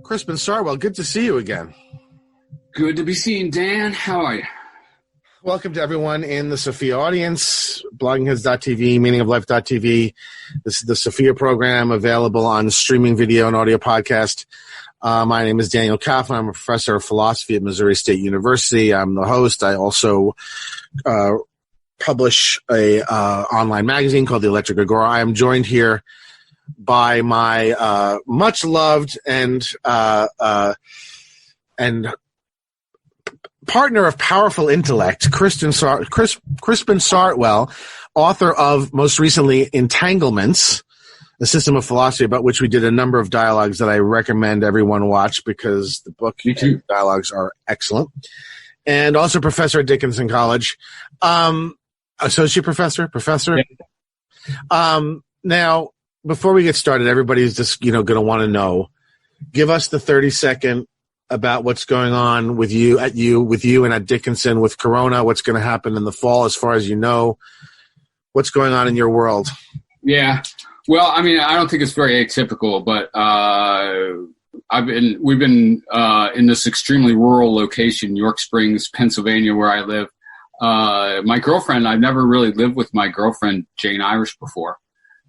Crispin Sartwell, good to see you again. Good to be seen, Dan. How are you? Welcome to everyone in the Sophia audience, bloggingheads.tv, meaningoflife.tv. This is the Sophia program, available on streaming video and audio podcast. My name is Daniel Kaufman. I'm a professor of philosophy at Missouri State University. I'm the host. I also publish a online magazine called the Electric Agora. I am joined here by my much loved and partner of powerful intellect, Crispin Sartwell, author of most recently Entanglements, a system of philosophy about which we did a number of dialogues that I recommend everyone watch because the book and dialogues are excellent. And also professor at Dickinson College, associate professor. Yeah. Now, before we get started, everybody's just, going to want to know, give us the 30-second about what's going on with you and at Dickinson with Corona, what's going to happen in the fall as far as you know, what's going on in your world. Yeah. Well, I mean, I don't think it's very atypical, but we've been in this extremely rural location, York Springs, Pennsylvania, where I live. My girlfriend, I've never really lived with my girlfriend, Jane Irish, before.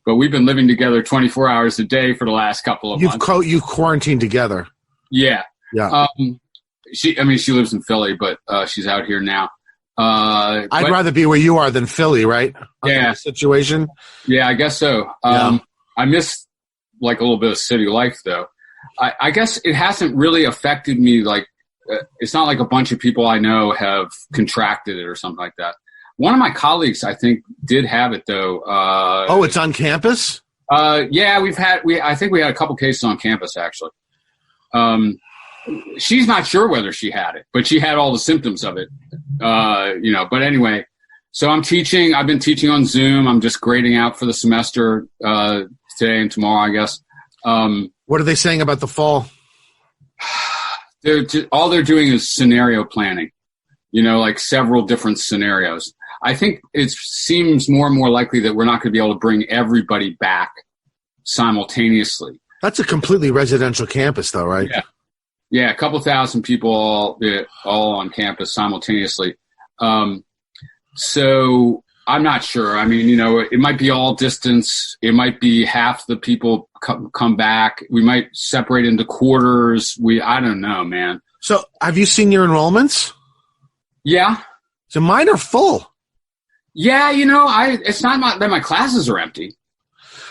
But we've been living together 24 hours a day for the last couple of months. You've quarantined together. Yeah. Yeah. She lives in Philly, but she's out here now. I'd rather be where you are than Philly, right? Yeah. Situation. Yeah, I guess so. I miss like a little bit of city life, though. I guess it hasn't really affected me. Like, it's not like a bunch of people I know have contracted it or something like that. One of my colleagues, I think, did have it though. It's on campus? Yeah, I think we had a couple cases on campus actually. She's not sure whether she had it, but she had all the symptoms of it. But anyway, so I'm teaching. I've been teaching on Zoom. I'm just grading out for the semester today and tomorrow, I guess. What are they saying about the fall? All they're doing is scenario planning. Like several different scenarios. I think it seems more and more likely that we're not going to be able to bring everybody back simultaneously. That's a completely residential campus, though, right? Yeah. Yeah, a couple thousand people all on campus simultaneously. So I'm not sure. I mean, it might be all distance. It might be half the people come back. We might separate into quarters. I don't know, man. So have you seen your enrollments? Yeah. So mine are full. Yeah, it's not that my classes are empty.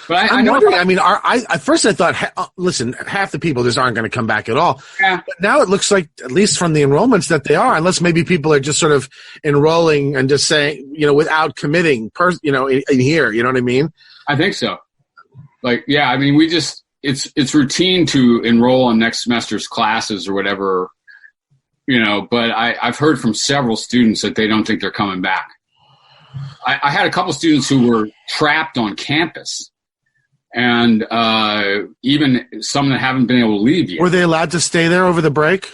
But I'm wondering, at first I thought, listen, half the people just aren't going to come back at all. Yeah. But now it looks like, at least from the enrollments, that they are, unless maybe people are just sort of enrolling and just saying, without committing, in here, you know what I mean? I think so. Like, yeah, I mean, it's routine to enroll on next semester's classes or whatever, but I've heard from several students that they don't think they're coming back. I had a couple students who were trapped on campus. And even some that haven't been able to leave yet. Were they allowed to stay there over the break?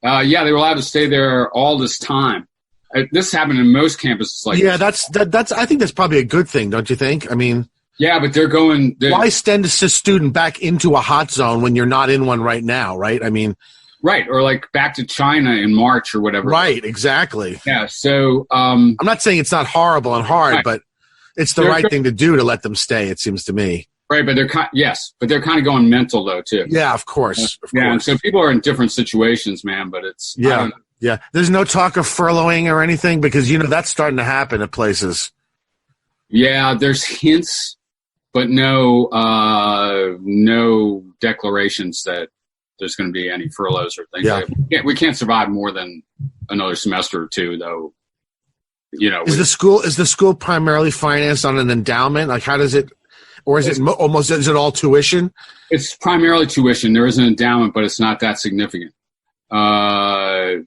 Yeah, they were allowed to stay there all this time. This happened in most campuses. That's. I think that's probably a good thing, don't you think? I mean, yeah, but they're going. Why send a student back into a hot zone when you're not in one right now, right? I mean, right, or like back to China in March or whatever. Right, exactly. Yeah, so I'm not saying it's not horrible and hard, right. But it's the right thing to do to let them stay. It seems to me. Right, but they're kind of going mental though too. Yeah, of course. And so people are in different situations, man. But it's yeah. There's no talk of furloughing or anything because that's starting to happen at places. Yeah, there's hints, but no declarations that there's going to be any furloughs or things. Yeah. We can't survive more than another semester or two, though. Is the school primarily financed on an endowment? Like, how does it? Or is it all tuition? It's primarily tuition. There is an endowment, but it's not that significant. So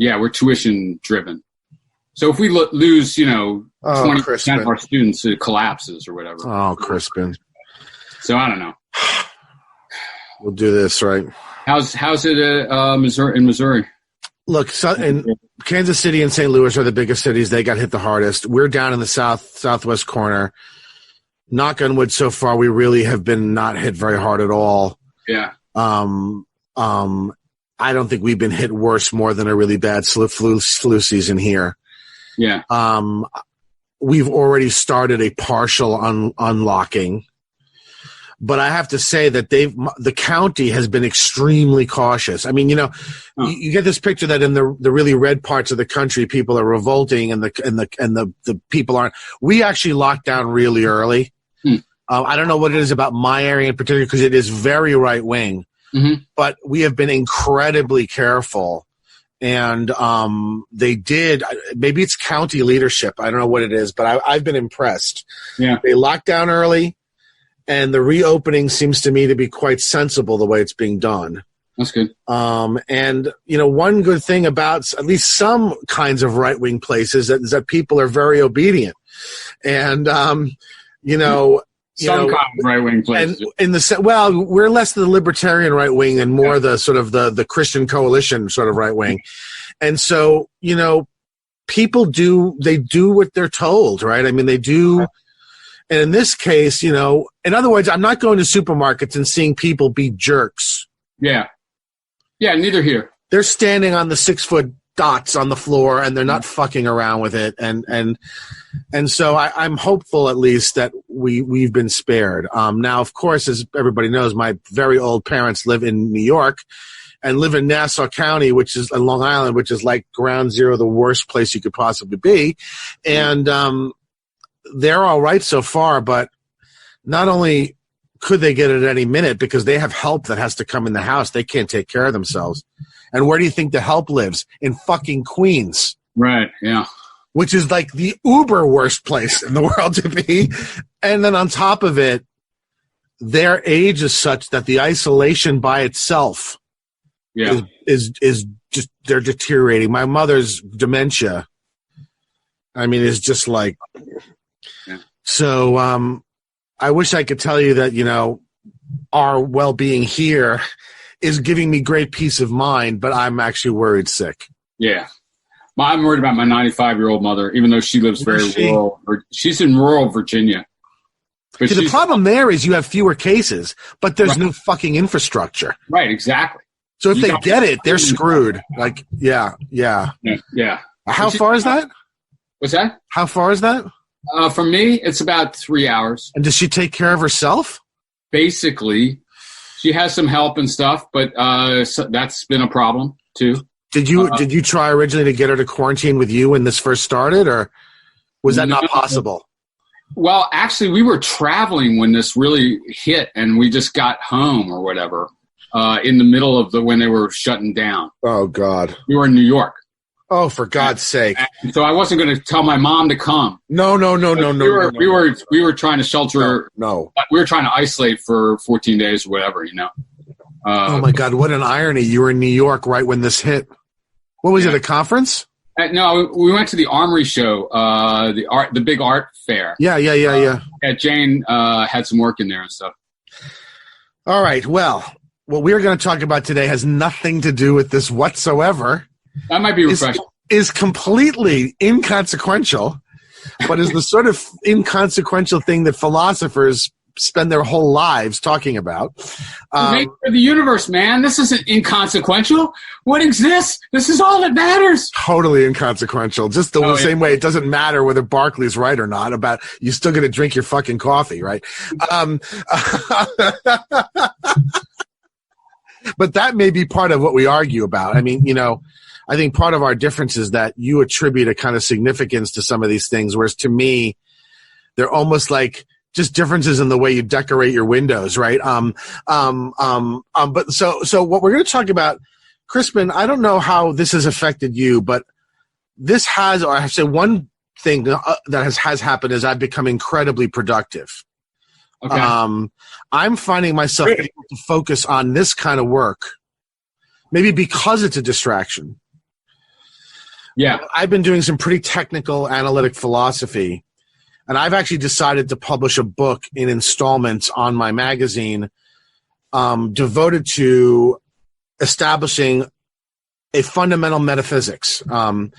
yeah, we're tuition driven. So if we lose, 20% of our students, it collapses or whatever. Oh, Crispin. So I don't know. We'll do this, right? How's it in Missouri? Look, in Kansas City and St. Louis are the biggest cities. They got hit the hardest. We're down in the southwest corner. knock on wood, so far we really have been not hit very hard at all. Yeah. I don't think we've been hit more than a really bad flu season here. Yeah. We've already started a partial unlocking, but I have to say that the county has been extremely cautious. I mean, you get this picture that in the really red parts of the country, people are revolting, and the people aren't. We actually locked down really early. I don't know what it is about my area in particular, because it is very right wing, but we have been incredibly careful. And they did. Maybe it's county leadership. I don't know what it is, but I've been impressed. Yeah, they locked down early, and the reopening seems to me to be quite sensible the way it's being done. That's good. And one good thing about at least some kinds of right wing places is that people are very obedient, and some kind of right wing places. And we're less the libertarian right wing and more the sort of the Christian coalition sort of right wing. And so, people do what they're told, right? I mean, they do. And in this case, in other words, I'm not going to supermarkets and seeing people be jerks. Yeah. Yeah, neither here. They're standing on the 6-foot dots on the floor, and they're not fucking around with it. And so I'm hopeful, at least, that we've been spared. Now, of course, as everybody knows, my very old parents live in New York and live in Nassau County, which is on Long Island, which is like ground zero, the worst place you could possibly be. And they're all right so far, but not only could they get it at any minute because they have help that has to come in the house, they can't take care of themselves. And where do you think the help lives? In fucking Queens. Right, yeah. Which is like the uber worst place in the world to be. And then on top of it, their age is such that the isolation by itself is just, they're deteriorating. My mother's dementia, is just like, so I wish I could tell you that, our well-being here is giving me great peace of mind, but I'm actually worried sick. Yeah. I'm worried about my 95-year-old mother, even though she lives rural. She's in rural Virginia. But the problem there is you have fewer cases, but there's no fucking infrastructure. Right, exactly. So if they get it, they're screwed. Like, yeah. How far is that? What's that? How far is that? For me, it's about 3 hours. And does she take care of herself? Basically. She has some help and stuff, but so that's been a problem too. Did you try originally to get her to quarantine with you when this first started, or was that not possible? Well, actually, we were traveling when this really hit, and we just got home or whatever in the middle of when they were shutting down. Oh God! We were in New York. Oh, for God's sake! And so I wasn't going to tell my mom to come. No. We were trying to shelter. No. We were trying to isolate for 14 days or whatever, oh my God! What an irony! You were in New York right when this hit. What was it? A conference? No, we went to the Armory show, the big art fair. Yeah. Yeah, Jane had some work in there and stuff. All right. Well, what we're going to talk about today has nothing to do with this whatsoever. That might be refreshing. Is completely inconsequential, but is the sort of inconsequential thing that philosophers spend their whole lives talking about. The universe, man. This isn't inconsequential. What exists? This is all that matters. Totally inconsequential. Just the same way it doesn't matter whether Barclay's right or not about you're still going to drink your fucking coffee, right? But that may be part of what we argue about. I think part of our difference is that you attribute a kind of significance to some of these things, whereas to me, they're almost like just differences in the way you decorate your windows, right? But so what we're going to talk about, Crispin, I don't know how this has affected you, but this has, or I say one thing that has happened is I've become incredibly productive. Okay. I'm finding myself able to focus on this kind of work, maybe because it's a distraction. Yeah. I've been doing some pretty technical analytic philosophy, and I've actually decided to publish a book in installments on my magazine devoted to establishing a fundamental metaphysics. So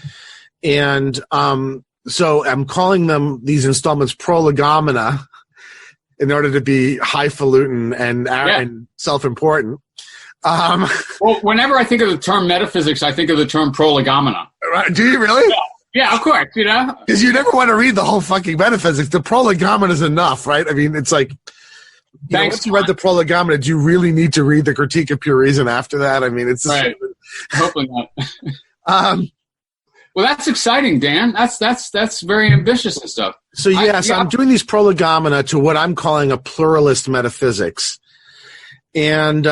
I'm calling these installments Prolegomena, in order to be highfalutin and self-important. Well, whenever I think of the term metaphysics, I think of the term prolegomena. Do you really? Yeah, of course, Because you never want to read the whole fucking metaphysics. The prolegomena is enough, right? I mean, it's like, once you read the prolegomena, do you really need to read the Critique of Pure Reason after that? I mean, it's... Right. Hopefully not. Well, that's exciting, Dan. That's very ambitious and stuff. So, I'm doing these prolegomena to what I'm calling a pluralist metaphysics. And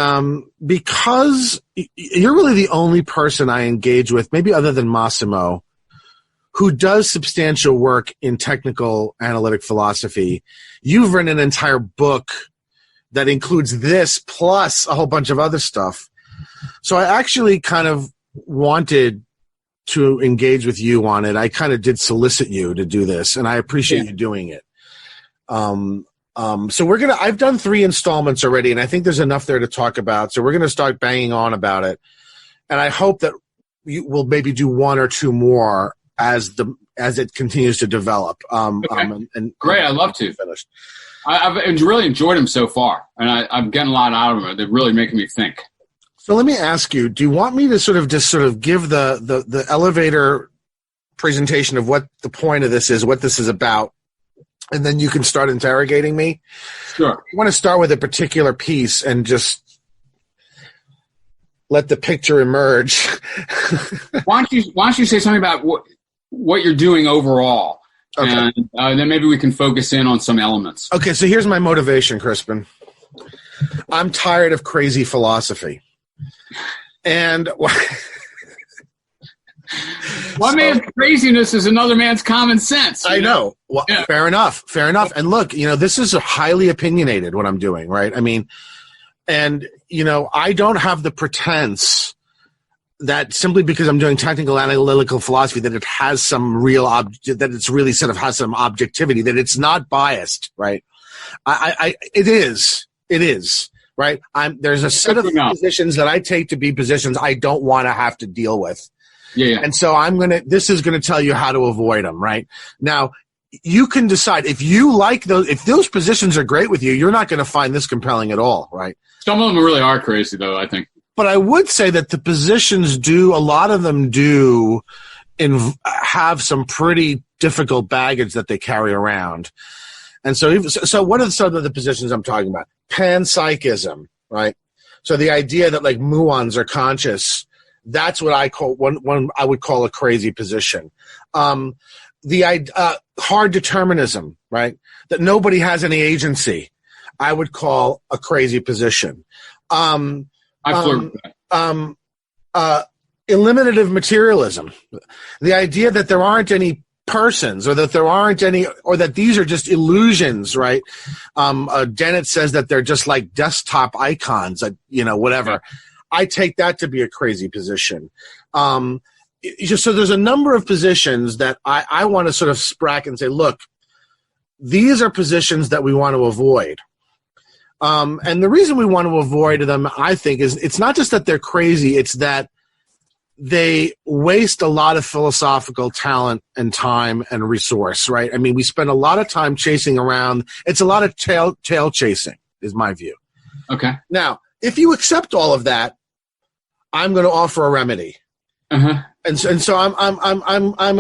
because you're really the only person I engage with, maybe other than Massimo, who does substantial work in technical analytic philosophy, you've written an entire book that includes this plus a whole bunch of other stuff. So I actually kind of wanted to engage with you on it. I kind of did solicit you to do this, and I appreciate you doing it. So I've done 3 installments already, and I think there's enough there to talk about. So we're going to start banging on about it. And I hope that we'll maybe do 1 or 2 more as it continues to develop. Okay. Great. I'd love to. Finished. I've really enjoyed them so far, and I'm getting a lot out of them. They're really making me think. So let me ask you, do you want me to sort of give the elevator presentation of what the point of this is, what this is about, and then you can start interrogating me? Sure. You want to start with a particular piece and just let the picture emerge. Why don't you say something about what you're doing overall? Okay. And then maybe we can focus in on some elements. Okay, so here's my motivation, Crispin. I'm tired of crazy philosophy. And one man's craziness is another man's common sense. I know. Well, fair enough. And look, this is highly opinionated, what I'm doing, right? I mean, and, I don't have the pretense that simply because I'm doing technical analytical philosophy that it has some real that it's really sort of has some objectivity, that it's not biased, right? It is. Right? There's a set of positions that I take to be positions I don't want to have to deal with. Yeah. And so this is going to tell you how to avoid them, right? Now, you can decide if you like if those positions are great with you, you're not going to find this compelling at all, right? Some of them really are crazy though, I think. But I would say that the positions a lot of them do have some pretty difficult baggage that they carry around. And so what are some of the positions I'm talking about? Panpsychism, right? So the idea that like muons are conscious, that's what I call one I would call a crazy position. The hard determinism, right? That nobody has any agency, I would call a crazy position. Eliminative materialism, the idea that there aren't any persons, or that there aren't any, or that these are just illusions, right? Dennett says that they're just like desktop icons, whatever. I take that to be a crazy position. So there's a number of positions that I want to sort of sprack and say, look, these are positions that we want to avoid. And the reason we want to avoid them, I think, is it's not just that they're crazy, it's that they waste a lot of philosophical talent and time and resource, right? I mean, we spend a lot of time chasing around. It's a lot of tail chasing, is my view. Okay. Now, if you accept all of that, I'm going to offer a remedy. Uh-huh. And so I'm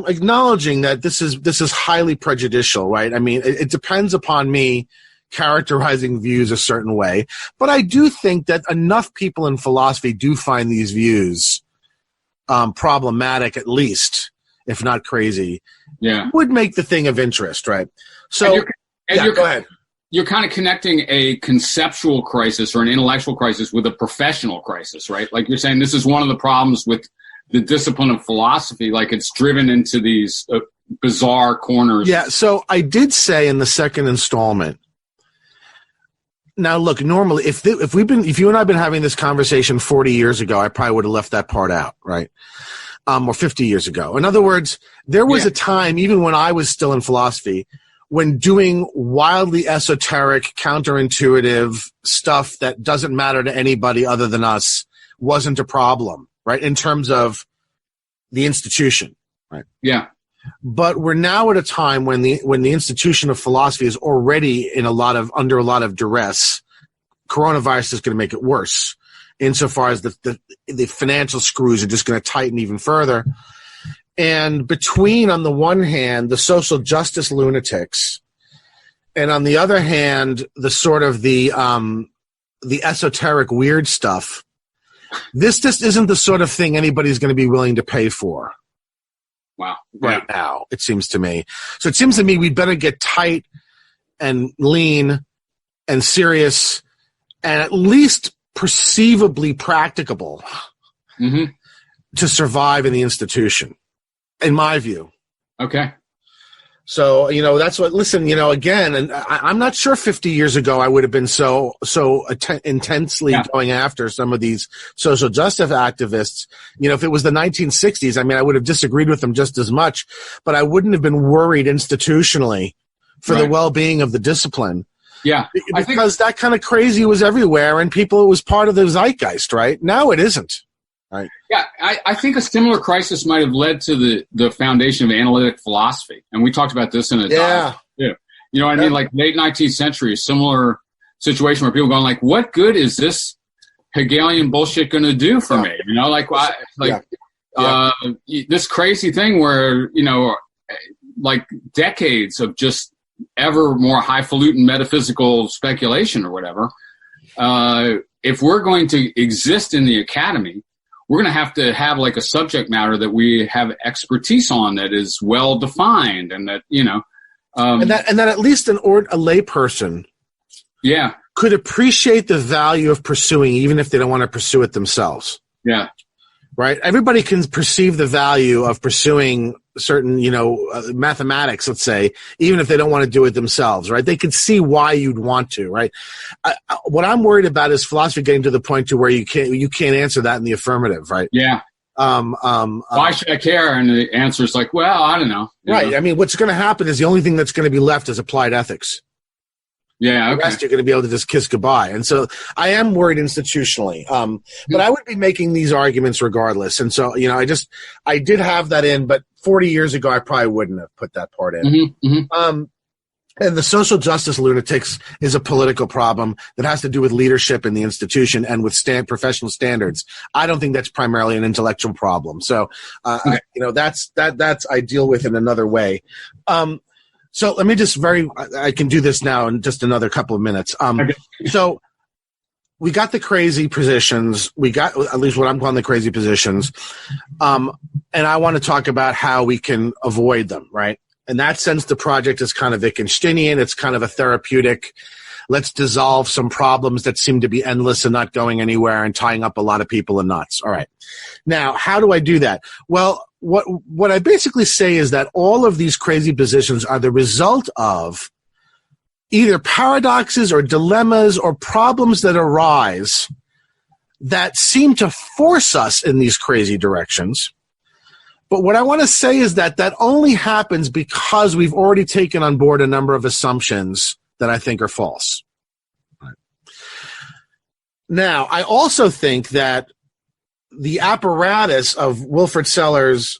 acknowledging that this is highly prejudicial, right? I mean, it depends upon me characterizing views a certain way, but I do think that enough people in philosophy do find these views problematic, at least, if not crazy. Yeah, would make the thing of interest, right? So, go ahead. You're kind of connecting a conceptual crisis or an intellectual crisis with a professional crisis, right? Like you're saying, this is one of the problems with the discipline of philosophy, like it's driven into these bizarre corners. Yeah, so I did say in the second installment. Now, look, normally, if you and I have been having this conversation 40 years ago, I probably would have left that part out, right? Or 50 years ago. In other words, there was a time, even when I was still in philosophy, when doing wildly esoteric, counterintuitive stuff that doesn't matter to anybody other than us wasn't a problem, right? In terms of the institution, right? Yeah. But we're now at a time when the institution of philosophy is already under a lot of duress. Coronavirus is going to make it worse, insofar as the financial screws are just going to tighten even further. And between, on the one hand, the social justice lunatics, and on the other hand, the sort of the esoteric weird stuff, this just isn't the sort of thing anybody's going to be willing to pay for. Wow. Right now, it seems to me. So it seems to me we'd better get tight and lean and serious and at least perceivably practicable to survive in the institution, in my view. Okay. So, that's what, listen, again, and I'm not sure 50 years ago I would have been so intensely going after some of these social justice activists. If it was the 1960s, I would have disagreed with them just as much, but I wouldn't have been worried institutionally for the well-being of the discipline. Yeah. Because that kind of crazy was everywhere and it was part of the zeitgeist, right? Now it isn't. Right. Yeah, I think a similar crisis might have led to the foundation of analytic philosophy, and we talked about this in a dialogue. Yeah. You know what I mean? Like late 19th century, a similar situation where people going like, "What good is this Hegelian bullshit going to do for me?" This crazy thing where like decades of just ever more highfalutin metaphysical speculation or whatever. If we're going to exist in the academy, we're going to have like a subject matter that we have expertise on that is well defined, and that and that at least a layperson, could appreciate the value of pursuing, even if they don't want to pursue it themselves. Yeah, right. Everybody can perceive the value of pursuing certain, mathematics, let's say, even if they don't want to do it themselves, right? They can see why you'd want to, right? What I'm worried about is philosophy getting to the point to where you can't answer that in the affirmative, right? Yeah. Why should I care? And the answer is like, well, I don't know. Right. What's going to happen is the only thing that's going to be left is applied ethics. Yeah. Okay. The rest you're going to be able to just kiss goodbye. And so I am worried institutionally. But I would be making these arguments regardless. And so, I did have that in, but 40 years ago, I probably wouldn't have put that part in. And the social justice lunatics is a political problem that has to do with leadership in the institution and with professional standards. I don't think that's primarily an intellectual problem. So, that's I deal with in another way. So let me just I can do this now in just another couple of minutes. So we got the crazy positions. We got at least what I'm calling the crazy positions. And I want to talk about how we can avoid them, right? In that sense, the project is kind of Wittgensteinian. It's kind of a therapeutic. Let's dissolve some problems that seem to be endless and not going anywhere and tying up a lot of people in knots. All right. Now, how do I do that? Well, what I basically say is that all of these crazy positions are the result of either paradoxes or dilemmas or problems that arise that seem to force us in these crazy directions. But what I want to say is that only happens because we've already taken on board a number of assumptions that I think are false. Right. Now, I also think that the apparatus of Wilfrid Sellers'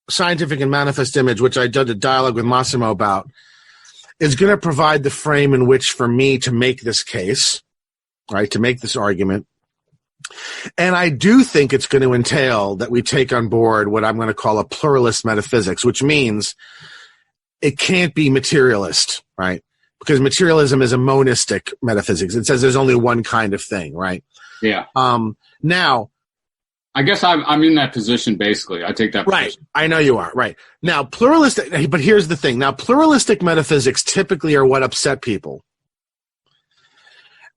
Scientific and Manifest Image, which I did a dialogue with Massimo about, is going to provide the frame in which for me to make this case, right, to make this argument. And I do think it's going to entail that we take on board what I'm going to call a pluralist metaphysics, which means it can't be materialist, right? Because materialism is a monistic metaphysics. It says there's only one kind of thing, right? Yeah. Now, I guess I'm in that position, basically. I take that position. Right. I know you are. Right. Now, pluralistic, but here's the thing. Now, pluralistic metaphysics typically are what upset people.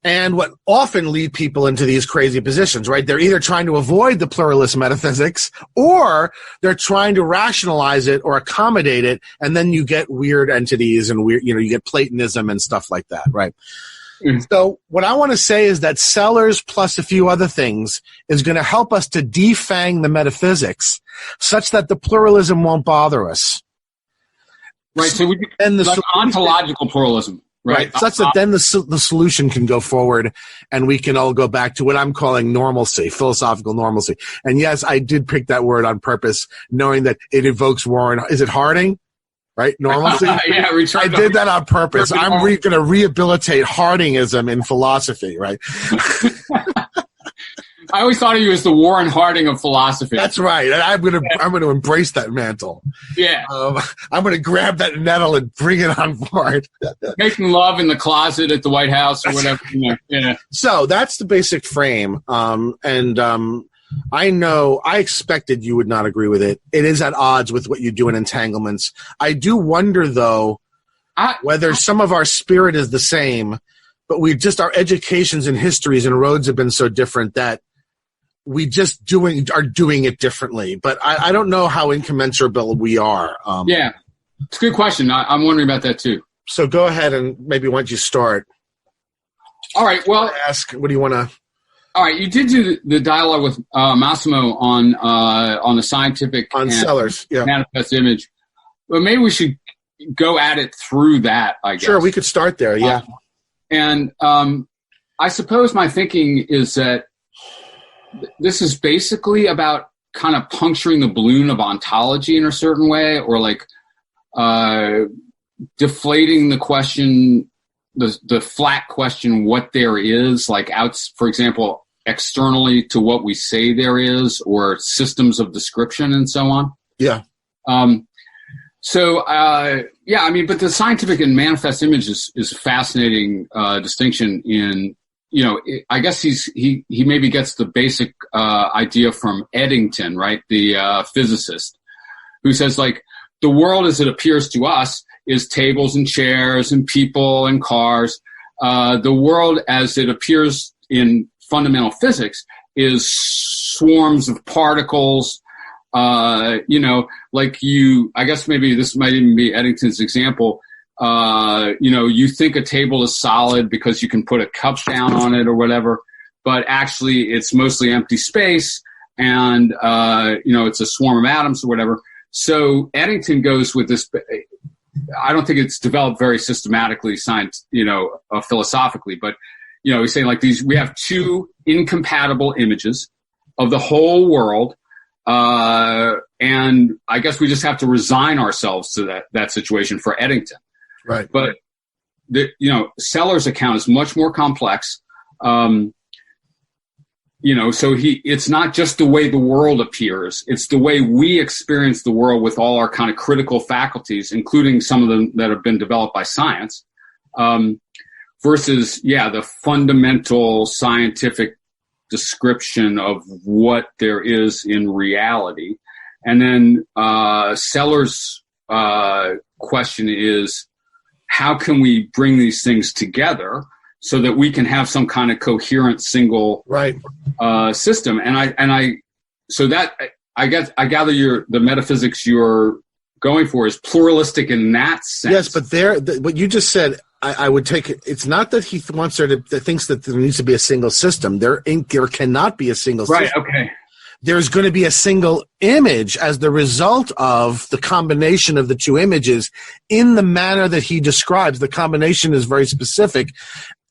And what often lead people into these crazy positions, right? They're either trying to avoid the pluralist metaphysics or they're trying to rationalize it or accommodate it. And then you get weird entities and weird, you get Platonism and stuff like that, right? Mm-hmm. So what I want to say is that Sellers plus a few other things is going to help us to defang the metaphysics such that the pluralism won't bother us. Right. So we like ontological pluralism. Right. Such that then the solution can go forward and we can all go back to what I'm calling normalcy, philosophical normalcy. And yes, I did pick that word on purpose, knowing that it evokes Warren. Is it Harding? Right? Normalcy? Yeah, I did that on purpose. I'm going to rehabilitate Hardingism in philosophy, right? I always thought of you as the Warren Harding of philosophy. That's right. And I'm going to embrace that mantle. Yeah. I'm going to grab that nettle and bring it on board. Making love in the closet at the White House or whatever. Yeah. So that's the basic frame. I know I expected you would not agree with it. It is at odds with what you do in Entanglements. I do wonder, though, whether some of our spirit is the same, but our educations and histories and roads have been so different that we just are doing it differently. But I don't know how incommensurable we are. Yeah, it's a good question. I'm wondering about that too. So go ahead and maybe why don't you start? All right. Well, what do you want to? All right. You did do the dialogue with Massimo on the scientific on Sellers, manifest image. But maybe we should go at it through that. I guess. Sure, we could start there. Yeah. And I suppose my thinking is that this is basically about kind of puncturing the balloon of ontology in a certain way, or like deflating the question, the flat question, what there is, like for example, externally to what we say there is, or systems of description and so on. Yeah. But the scientific and manifest image is a fascinating distinction in, I guess he maybe gets the basic idea from Eddington, right? The physicist, who says, like, the world as it appears to us is tables and chairs and people and cars. The world as it appears in fundamental physics is swarms of particles. I guess maybe this might even be Eddington's example. You think a table is solid because you can put a cup down on it or whatever, but actually it's mostly empty space, and it's a swarm of atoms or whatever. So Eddington goes with this. I don't think it's developed very systematically, philosophically, but he's saying, like, we have two incompatible images of the whole world. And I guess we just have to resign ourselves to that situation for Eddington. Right. But Sellers' account is much more complex. So it's not just the way the world appears. It's the way we experience the world with all our kind of critical faculties, including some of them that have been developed by science, versus, the fundamental scientific description of what there is in reality. And then Sellers' question is, how can we bring these things together so that we can have some kind of coherent single system? And I gather the metaphysics you're going for is pluralistic in that sense. Yes, but what you just said, I would take it. It's not that he wants thinks that there needs to be a single system. There cannot be a single system. Right. Okay. There's going to be a single image as the result of the combination of the two images in the manner that he describes. The combination is very specific.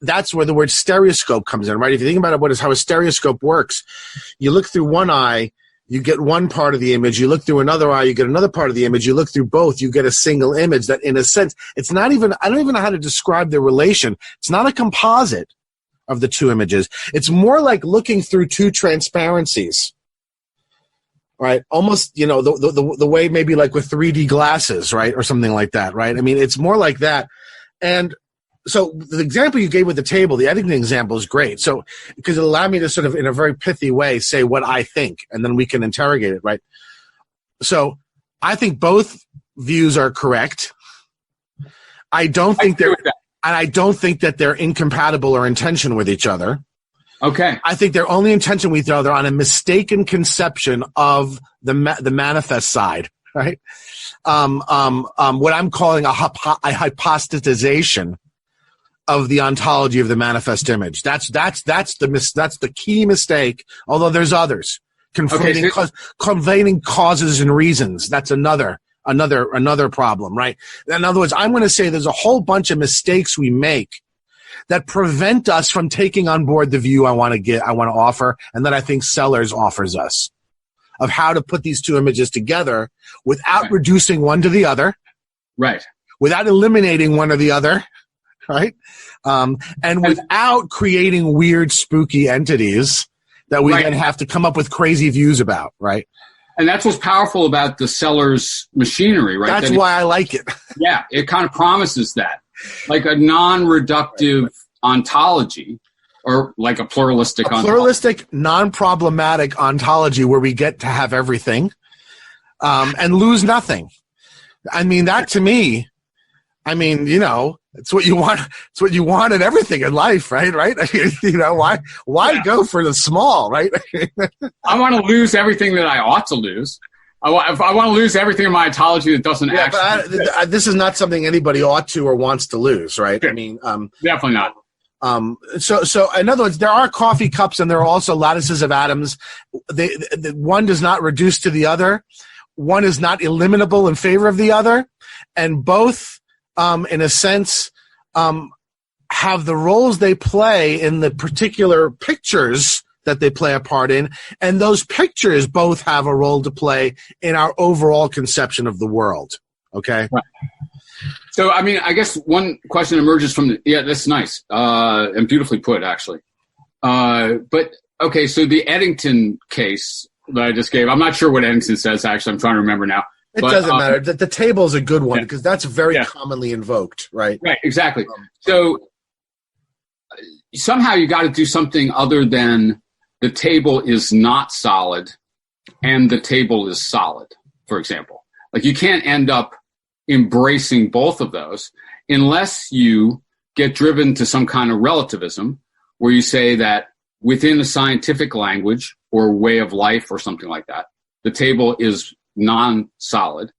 That's where the word stereoscope comes in, right? If you think about it, how a stereoscope works, you look through one eye, you get one part of the image. You look through another eye, you get another part of the image. You look through both, you get a single image that, in a sense, it's not even, I don't even know how to describe the relation. It's not a composite of the two images. It's more like looking through two transparencies. Right, almost, the way maybe like with 3D glasses, right, or something like that, right? I mean, it's more like that. And so the example you gave with the table, the Eddington example, is great. So because it allowed me to sort of, in a very pithy way, say what I think, and then we can interrogate it, right? So I think both views are correct. I don't think they're incompatible or in tension with each other. Okay. I think they're only in tension with each other on a mistaken conception of the manifest side, right? What I'm calling a hypostatization of the ontology of the manifest image. That's the key mistake. Although there's others, conveying causes and reasons. That's another another problem, right? In other words, I'm going to say there's a whole bunch of mistakes we make that prevent us from taking on board the view I want to offer, and that I think Sellers offers us, of how to put these two images together without reducing one to the other, right? Without eliminating one or the other, right? And without creating weird, spooky entities that we then have to come up with crazy views about, right? And that's what's powerful about the Sellers machinery, right? That's why I like it. Yeah, it kind of promises that. Like a non-reductive ontology, or like a pluralistic ontology. Pluralistic, non-problematic ontology where we get to have everything and lose nothing. I mean, that to me, I mean, you know, it's what you want. It's what you want in everything in life, right? Right? You know, why go for the small, right? I want to lose everything that I ought to lose. I want to lose everything in my ontology that doesn't actually. But this is not something anybody ought to or wants to lose, right? Sure. I mean, definitely not. So in other words, there are coffee cups and there are also lattices of atoms. One does not reduce to the other. One is not eliminable in favor of the other, and both, in a sense, have the roles they play in the particular pictures that they play a part in, and those pictures both have a role to play in our overall conception of the world. Okay? Right. So, I mean, I guess one question emerges from that's nice, and beautifully put, actually. But, okay, so the Eddington case that I just gave, I'm not sure what Eddington says, actually. I'm trying to remember now. It doesn't matter. The table is a good one because that's very commonly invoked, right? Right, exactly. So somehow you got to do something other than the table is not solid and the table is solid, for example. Like you can't end up embracing both of those unless you get driven to some kind of relativism where you say that within a scientific language or way of life or something like that, the table is non-solid,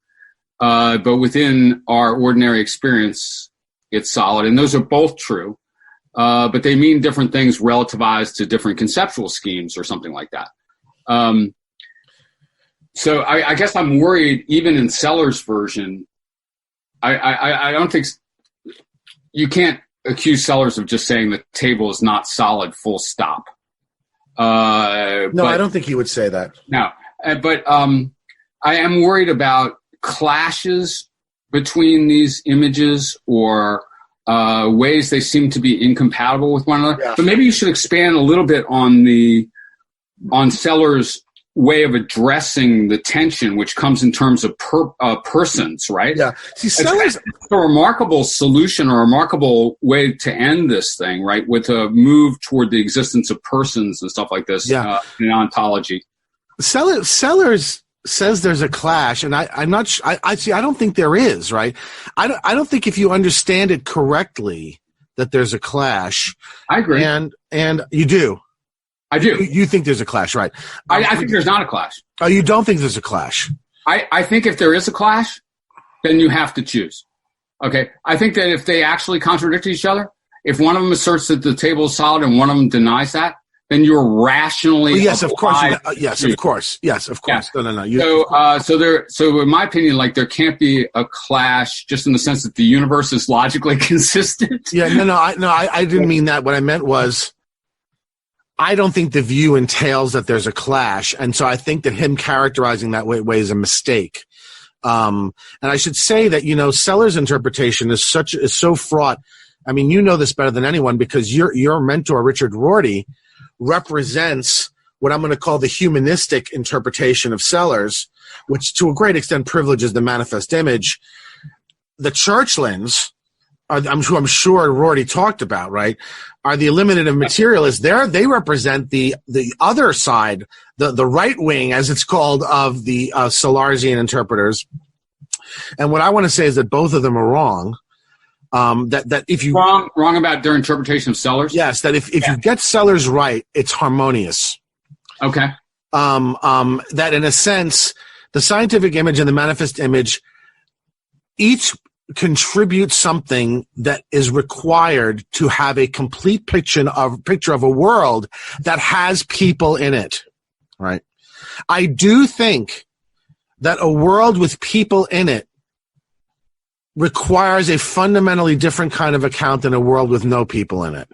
but within our ordinary experience, it's solid. And those are both true, but they mean different things relativized to different conceptual schemes or something like that. So I guess I'm worried, even in Sellers' version, I don't think you can't accuse Sellers of just saying the table is not solid, full stop. No, I don't think he would say that. No, but I am worried about clashes between these images or ways they seem to be incompatible with one another. Yeah. But maybe you should expand a little bit on Sellers' way of addressing the tension, which comes in terms of persons, right? Yeah. See, Sellers, it's a remarkable solution or a remarkable way to end this thing, right? With a move toward the existence of persons and stuff like this in ontology. Sellers says there's a clash, and I'm not. I don't think there is. Right? I don't think if you understand it correctly that there's a clash. I agree, and you do. I do. You think there's a clash, right? I think there's not a clash. Oh, you don't think there's a clash? I think if there is a clash, then you have to choose. Okay? I think that if they actually contradict each other, if one of them asserts that the table is solid and one of them denies that, then you're rationally yes, of course. Yes, of course. Yes, of course. Yeah. No. So in my opinion, like there can't be a clash just in the sense that the universe is logically consistent. Yeah, I didn't mean that. What I meant was, I don't think the view entails that there's a clash, and so I think that him characterizing that way is a mistake. And I should say that Sellers' interpretation is so fraught. I mean, you know this better than anyone because your mentor Richard Rorty represents what I'm going to call the humanistic interpretation of Sellers, which to a great extent privileges the manifest image. The Churchlands, I'm sure Rorty talked about, right, are the eliminative materialists. They represent the other side, the right wing, as it's called, of the Salarzian interpreters. And what I want to say is that both of them are wrong. That if you wrong about their interpretation of Sellers? Yes, that if you get Sellers right, it's harmonious. Okay. That in a sense, the scientific image and the manifest image each contribute something that is required to have a complete picture of a world that has people in it, right? I do think that a world with people in it requires a fundamentally different kind of account than a world with no people in it.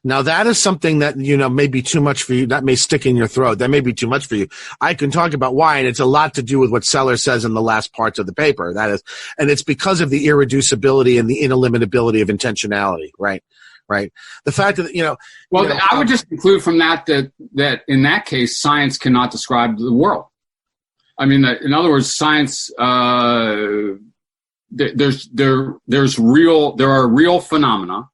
Now, that is something that, may be too much for you. That may stick in your throat. That may be too much for you. I can talk about why, and it's a lot to do with what Seller says in the last parts of the paper. That is, and it's because of the irreducibility and the ineliminability of intentionality, right? Right. The fact that, I would just conclude from that in that case, science cannot describe the world. I mean, in other words, science, there are real phenomena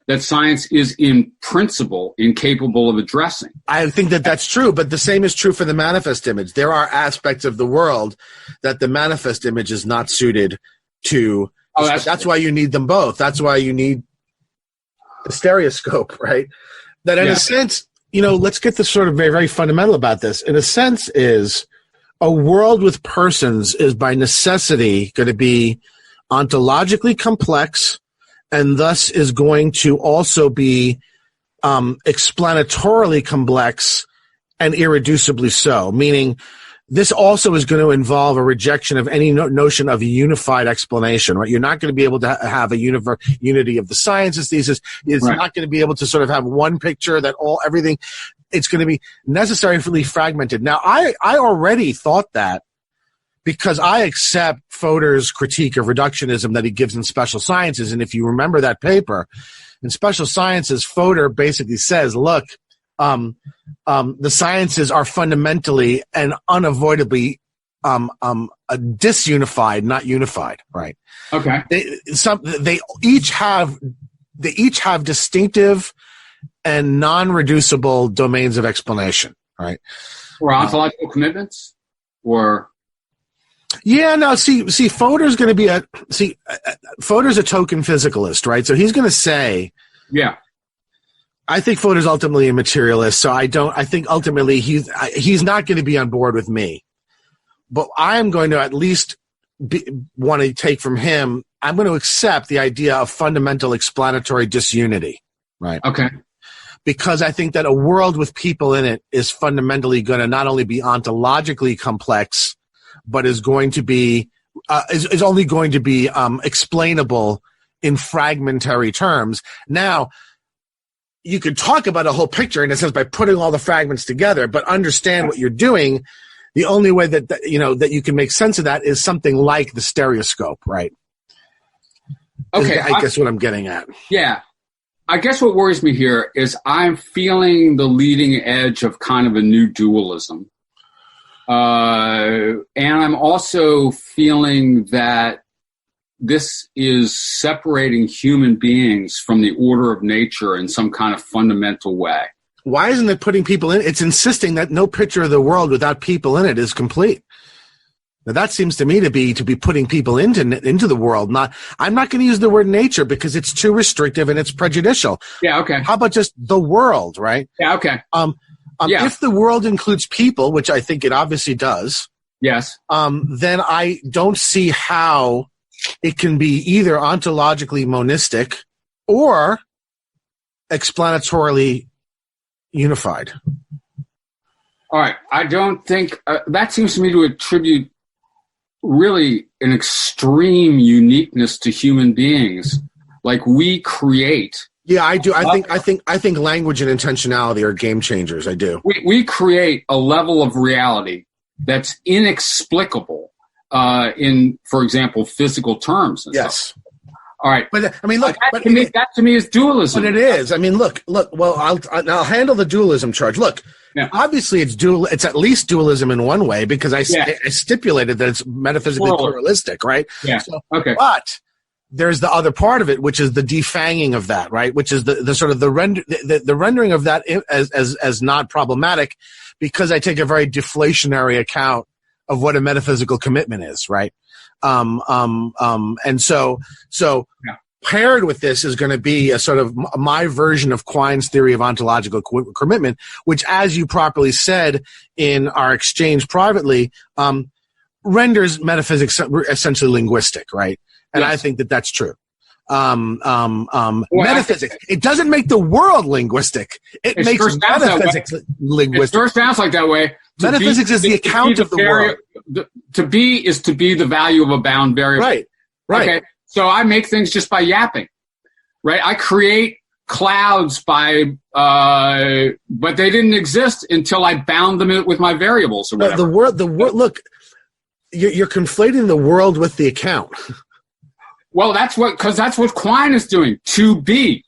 that science is in principle incapable of addressing. I think that that's true, but the same is true for the manifest image. There are aspects of the world that the manifest image is not suited to. Oh, that's why you need them both. That's why you need the stereoscope, right? That in a sense, let's get this sort of very, very fundamental about this. In a sense is a world with persons is by necessity going to be ontologically complex, and thus is going to also be explanatorily complex and irreducibly so, meaning this also is going to involve a rejection of any notion of a unified explanation, right? You're not going to be able to have a unity of the sciences thesis. It's not going to be able to sort of have one picture that everything. It's going to be necessarily fragmented. Now, I already thought that, because I accept Fodor's critique of reductionism that he gives in Special Sciences. And if you remember that paper, in Special Sciences, Fodor basically says, look, the sciences are fundamentally and unavoidably disunified, not unified, right? Okay. They each have distinctive and non-reducible domains of explanation, right? Or ontological commitments? Or... Yeah, no, see, Fodor's going to be Fodor's a token physicalist, right? So he's going to say, yeah, I think Fodor's ultimately a materialist. So I think ultimately he's not going to be on board with me, but I am going to at least want to take from him. I'm going to accept the idea of fundamental explanatory disunity, right? Okay. Because I think that a world with people in it is fundamentally going to not only be ontologically complex, but is going to be is only going to be explainable in fragmentary terms. Now, you could talk about a whole picture in a sense by putting all the fragments together, but understand what you're doing. The only way that you can make sense of that is something like the stereoscope, right? Okay, I guess what I'm getting at. Yeah. I guess what worries me here is I'm feeling the leading edge of kind of a new dualism. And I'm also feeling that this is separating human beings from the order of nature in some kind of fundamental way. Why isn't it putting people in? It's insisting that no picture of the world without people in it is complete. Now that seems to me to be putting people into the world. I'm not going to use the word nature because it's too restrictive and it's prejudicial. Yeah. Okay. How about just the world, right? Yeah. Okay. If the world includes people, which I think it obviously does, yes, then I don't see how it can be either ontologically monistic or explanatorily unified. All right. I don't think that seems to me to attribute really an extreme uniqueness to human beings. Like we create. Yeah, I do. I think language and intentionality are game changers. I do. We create a level of reality that's inexplicable in, for example, physical terms. And yes. Stuff. All right. But I mean, look. That to me is dualism. But it is. I mean, look. Well, I'll handle the dualism charge. Look. Yeah. Obviously, it's dual. It's at least dualism in one way because I stipulated that it's metaphysically pluralistic, right? Yeah. So, okay. But there's the other part of it, which is the defanging of that, right? Which is the sort of the rendering of that as not problematic, because I take a very deflationary account of what a metaphysical commitment is, right? And so paired with this is going to be a sort of my version of Quine's theory of ontological commitment, which, as you properly said in our exchange privately, renders metaphysics essentially linguistic, right? And I think that that's true. metaphysics. It doesn't make the world linguistic. It makes metaphysics linguistic. It first sounds like that way. Metaphysics is the account of the world. To be is to be the value of a bound variable. Right. Okay. So I make things just by yapping. Right. I create clouds but they didn't exist until I bound them with my variables or whatever. The word. Look, you're conflating the world with the account. Well, that's what Quine is doing. To be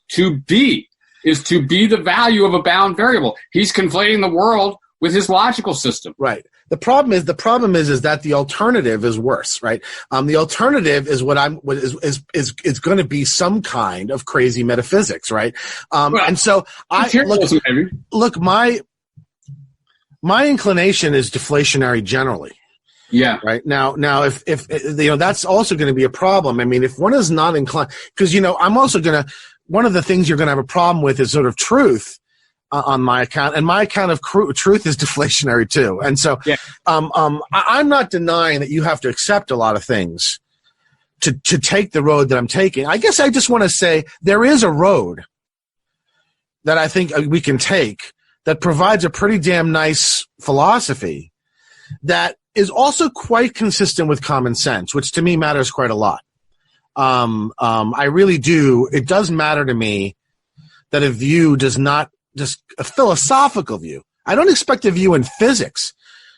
is to be the value of a bound variable. He's conflating the world with his logical system. Right. The problem is that the alternative is worse, right? The alternative is is going to be some kind of crazy metaphysics, right? And so look, my inclination is deflationary generally. Yeah. Right. Now, if that's also going to be a problem. I mean, if one is not inclined, because one of the things you're going to have a problem with is sort of truth on my account, and my account of truth is deflationary too. And so, I'm not denying that you have to accept a lot of things to take the road that I'm taking. I guess I just want to say there is a road that I think we can take that provides a pretty damn nice philosophy that is also quite consistent with common sense, which to me matters quite a lot. I really do. It does matter to me that a view does not just a philosophical view. I don't expect a view in physics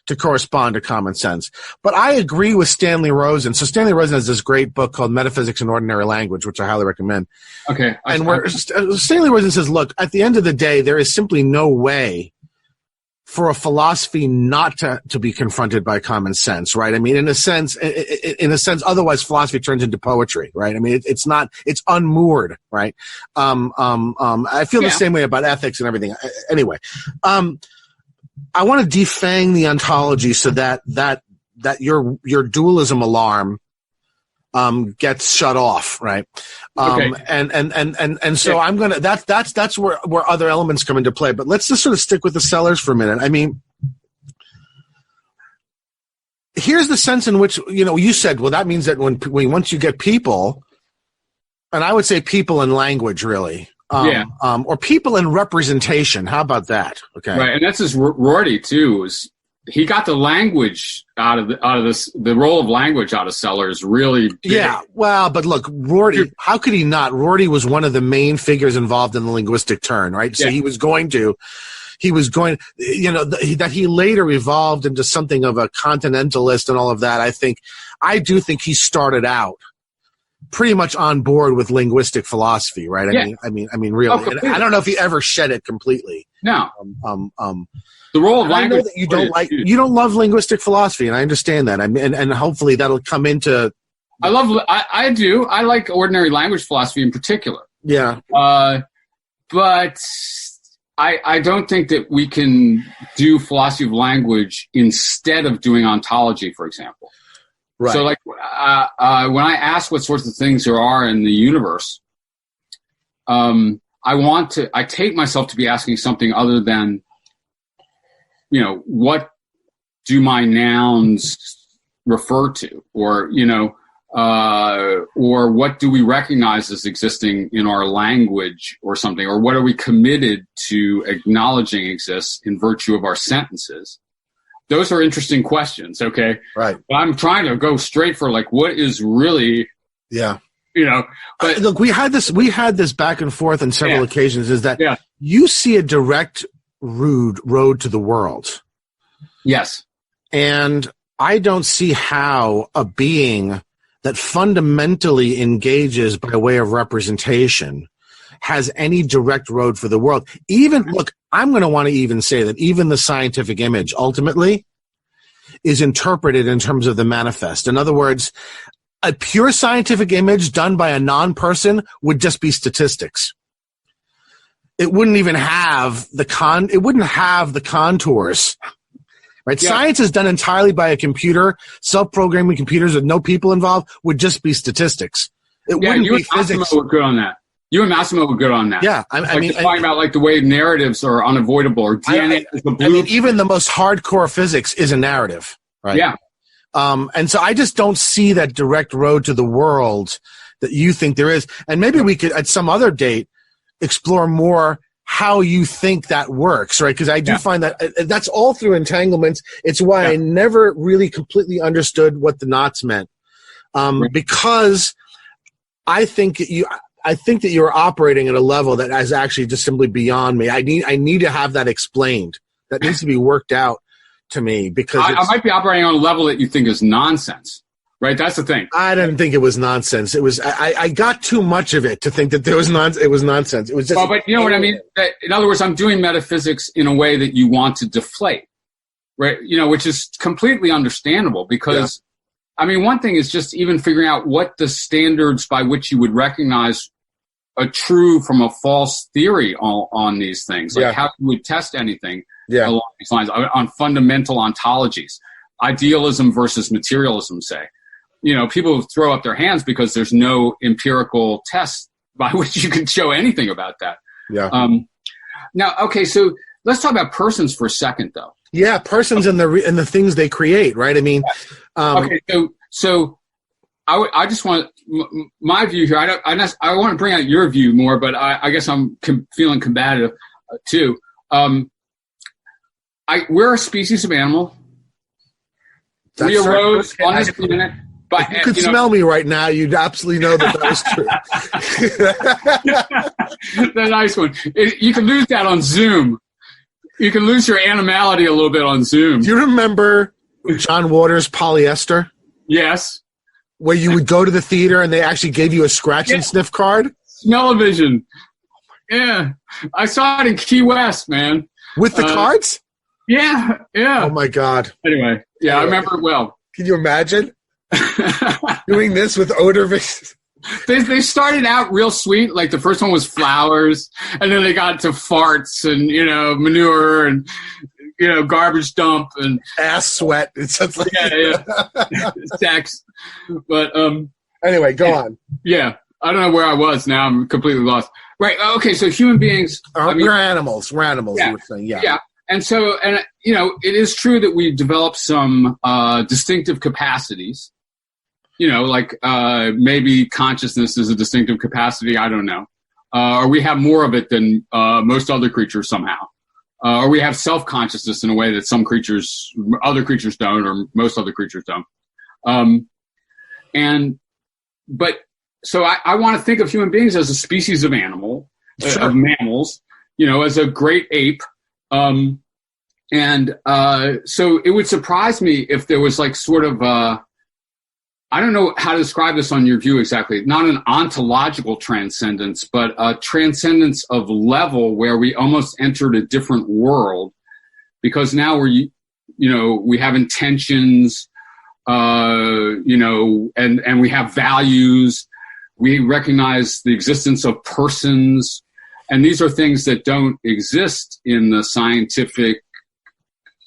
to correspond to common sense, but I agree with Stanley Rosen. So Stanley Rosen has this great book called Metaphysics in Ordinary Language, which I highly recommend. Okay. And where Stanley Rosen says, look, at the end of the day, there is simply no way for a philosophy not to be confronted by common sense, right? I mean, in a sense, otherwise philosophy turns into poetry, right? I mean, it's unmoored, right? I feel the same way about ethics and everything. Anyway, I want to defang the ontology so that your dualism alarm gets shut off, right? Okay. And so I'm gonna that's where other elements come into play. But let's just sort of stick with the sellers for a minute. I mean, here's the sense in which you said, well, that means that once you get people, and I would say people in language, really, or people in representation. How about that? Okay, right, and that's his Rorty too. He got the language out of this, the role of language out of Sellers really big. Yeah, well, but look, Rorty, how could he not? Rorty was one of the main figures involved in the linguistic turn, right? So he was going, that he later evolved into something of a continentalist and all of that. I do think he started out pretty much on board with linguistic philosophy, right? I mean, really. And I don't know if he ever shed it completely. No. The role of language. I know that you don't love linguistic philosophy, and I understand that. And hopefully that'll come into. I do. I like ordinary language philosophy in particular. Yeah. But I don't think that we can do philosophy of language instead of doing ontology, for example. Right. So, like, when I ask what sorts of things there are in the universe, I take myself to be asking something other than, what do my nouns refer to, or what do we recognize as existing in our language or something, or what are we committed to acknowledging exists in virtue of our sentences? Those are interesting questions, okay? Right. But I'm trying to go straight for, like, what is really... Yeah. But look, we had this back and forth on several occasions, is that you see a direct road to the world. Yes. And I don't see how a being that fundamentally engages by way of representation has any direct road for the world. I'm going to want to even say that even the scientific image ultimately is interpreted in terms of the manifest. In other words, a pure scientific image done by a non-person would just be statistics. It wouldn't even have the contours. Right? Yeah. Science is done entirely by a computer. Self-programming computers with no people involved would just be statistics. It wouldn't be physics. Were good on that. You and Massimo were good on that. Yeah, talking about like the way narratives are unavoidable, or DNA is the blue. Even the most hardcore physics is a narrative, right? Yeah. And so I just don't see that direct road to the world that you think there is. And maybe we could, at some other date, explore more how you think that works, right? Because I do find that that's all through entanglements. It's why I never really completely understood what the knots meant, because I think that you're operating at a level that is actually just simply beyond me. I need to have that explained. That needs to be worked out to me, because I might be operating on a level that you think is nonsense. Right, that's the thing. I didn't think it was nonsense. It was I got too much of it to think that it was nonsense. It was just. Well, but you know what I mean. In other words, I'm doing metaphysics in a way that you want to deflate, right? You know, which is completely understandable, because, I mean, one thing is just even figuring out what the standards by which you would recognize a true from a false theory on these things, like how you would test anything along these lines on fundamental ontologies, idealism versus materialism, say. You know, people throw up their hands because there's no empirical test by which you can show anything about that. Yeah. Now, okay, so let's talk about persons for a second, though. Yeah, persons and the things they create, right? I mean, okay, so I just want my view here. I want to bring out your view more, but I guess I'm feeling combative too. We're a species of animal. We arose on this planet. But, if you could smell me right now, you'd absolutely know that was true. The nice one. You can lose that on Zoom. You can lose your animality a little bit on Zoom. Do you remember John Waters' Polyester? Yes. Where you would go to the theater and they actually gave you a scratch and sniff card? Smell-o-vision. Yeah. I saw it in Key West, man. With the cards? Yeah. Oh, my God. Anyway, I remember it well. Can you imagine? Doing this with odor. They started out real sweet. Like the first one was flowers, and then they got to farts and manure and garbage dump and ass sweat. It sounds like sex. But anyway, go on. Yeah, I don't know where I was now. I'm completely lost. Right. Okay. So human beings. We're animals. We're animals. You were saying, Yeah. And so, it is true that we develop some distinctive capacities. Like maybe consciousness is a distinctive capacity. I don't know. Or we have more of it than most other creatures somehow. Or we have self-consciousness in a way that other creatures don't, or most other creatures don't. So I want to think of human beings as a species of animal, of mammals, as a great ape. So it would surprise me if there was like sort of I don't know how to describe this on your view exactly, not an ontological transcendence, but a transcendence of level where we almost entered a different world, because now we have intentions, and we have values. We recognize the existence of persons. And these are things that don't exist in the scientific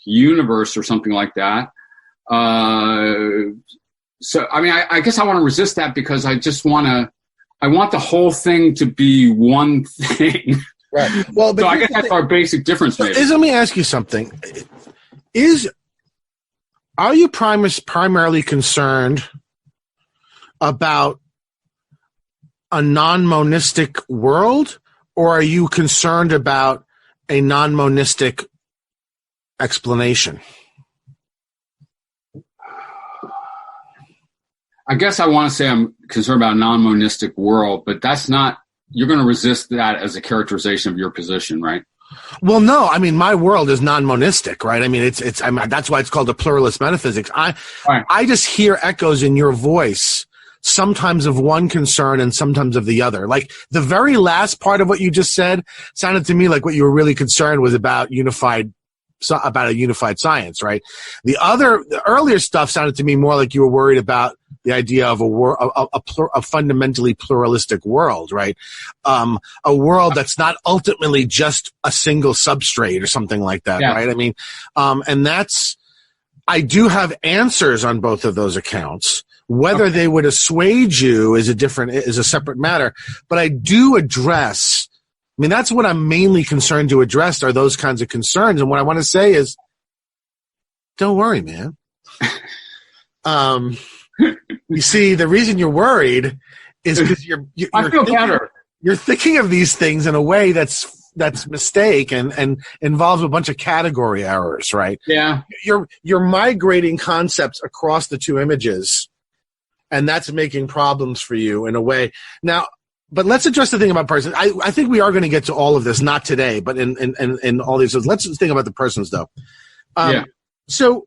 universe or something like that. So, I mean, I guess I want to resist that, because I want the whole thing to be one thing. Right. Well, but so I guess that's our basic difference. Maybe. Let me ask you something. Are you primarily concerned about a non-monistic world, or are you concerned about a non-monistic explanation? I guess I want to say I'm concerned about a non-monistic world, but that's not, you're going to resist that as a characterization of your position, right? Well, no, I mean, my world is non-monistic, right? I mean, that's why it's called a pluralist metaphysics. I just hear echoes in your voice, sometimes of one concern and sometimes of the other. Like the very last part of what you just said sounded to me like what you were really concerned was about a unified science, right? The earlier stuff sounded to me more like you were worried about the idea of a fundamentally pluralistic world, right? A world that's not ultimately just a single substrate or something like that, right? I mean, I do have answers on both of those accounts. Whether they would assuage you is a separate matter, but I do address. I mean, that's what I'm mainly concerned to address, are those kinds of concerns. And what I want to say is, don't worry, man. You see, the reason you're worried is because I feel better. You're thinking of these things in a way that's mistake and involves a bunch of category errors, right? Yeah. You're migrating concepts across the two images, and that's making problems for you in a way. Now, but let's address the thing about persons. I think we are going to get to all of this, not today, but in all these. Let's think about the persons, though. So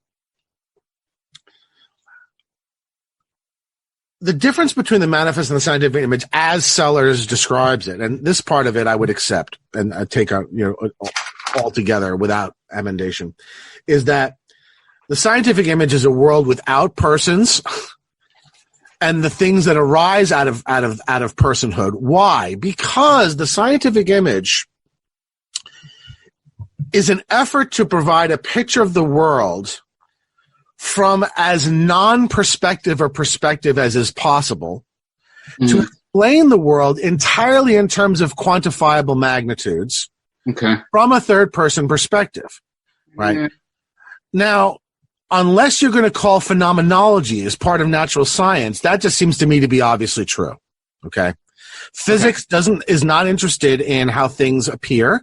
the difference between the manifest and the scientific image, as Sellers describes it, and this part of it I would accept and take out, altogether without amendation, is that the scientific image is a world without persons and the things that arise out of personhood. Why? Because the scientific image is an effort to provide a picture of the world from as non-perspective or perspective as is possible, to explain the world entirely in terms of quantifiable magnitudes, from a third-person perspective, right? Yeah. Now, unless you're going to call phenomenology as part of natural science, that just seems to me to be obviously true, okay? Physics is not interested in how things appear.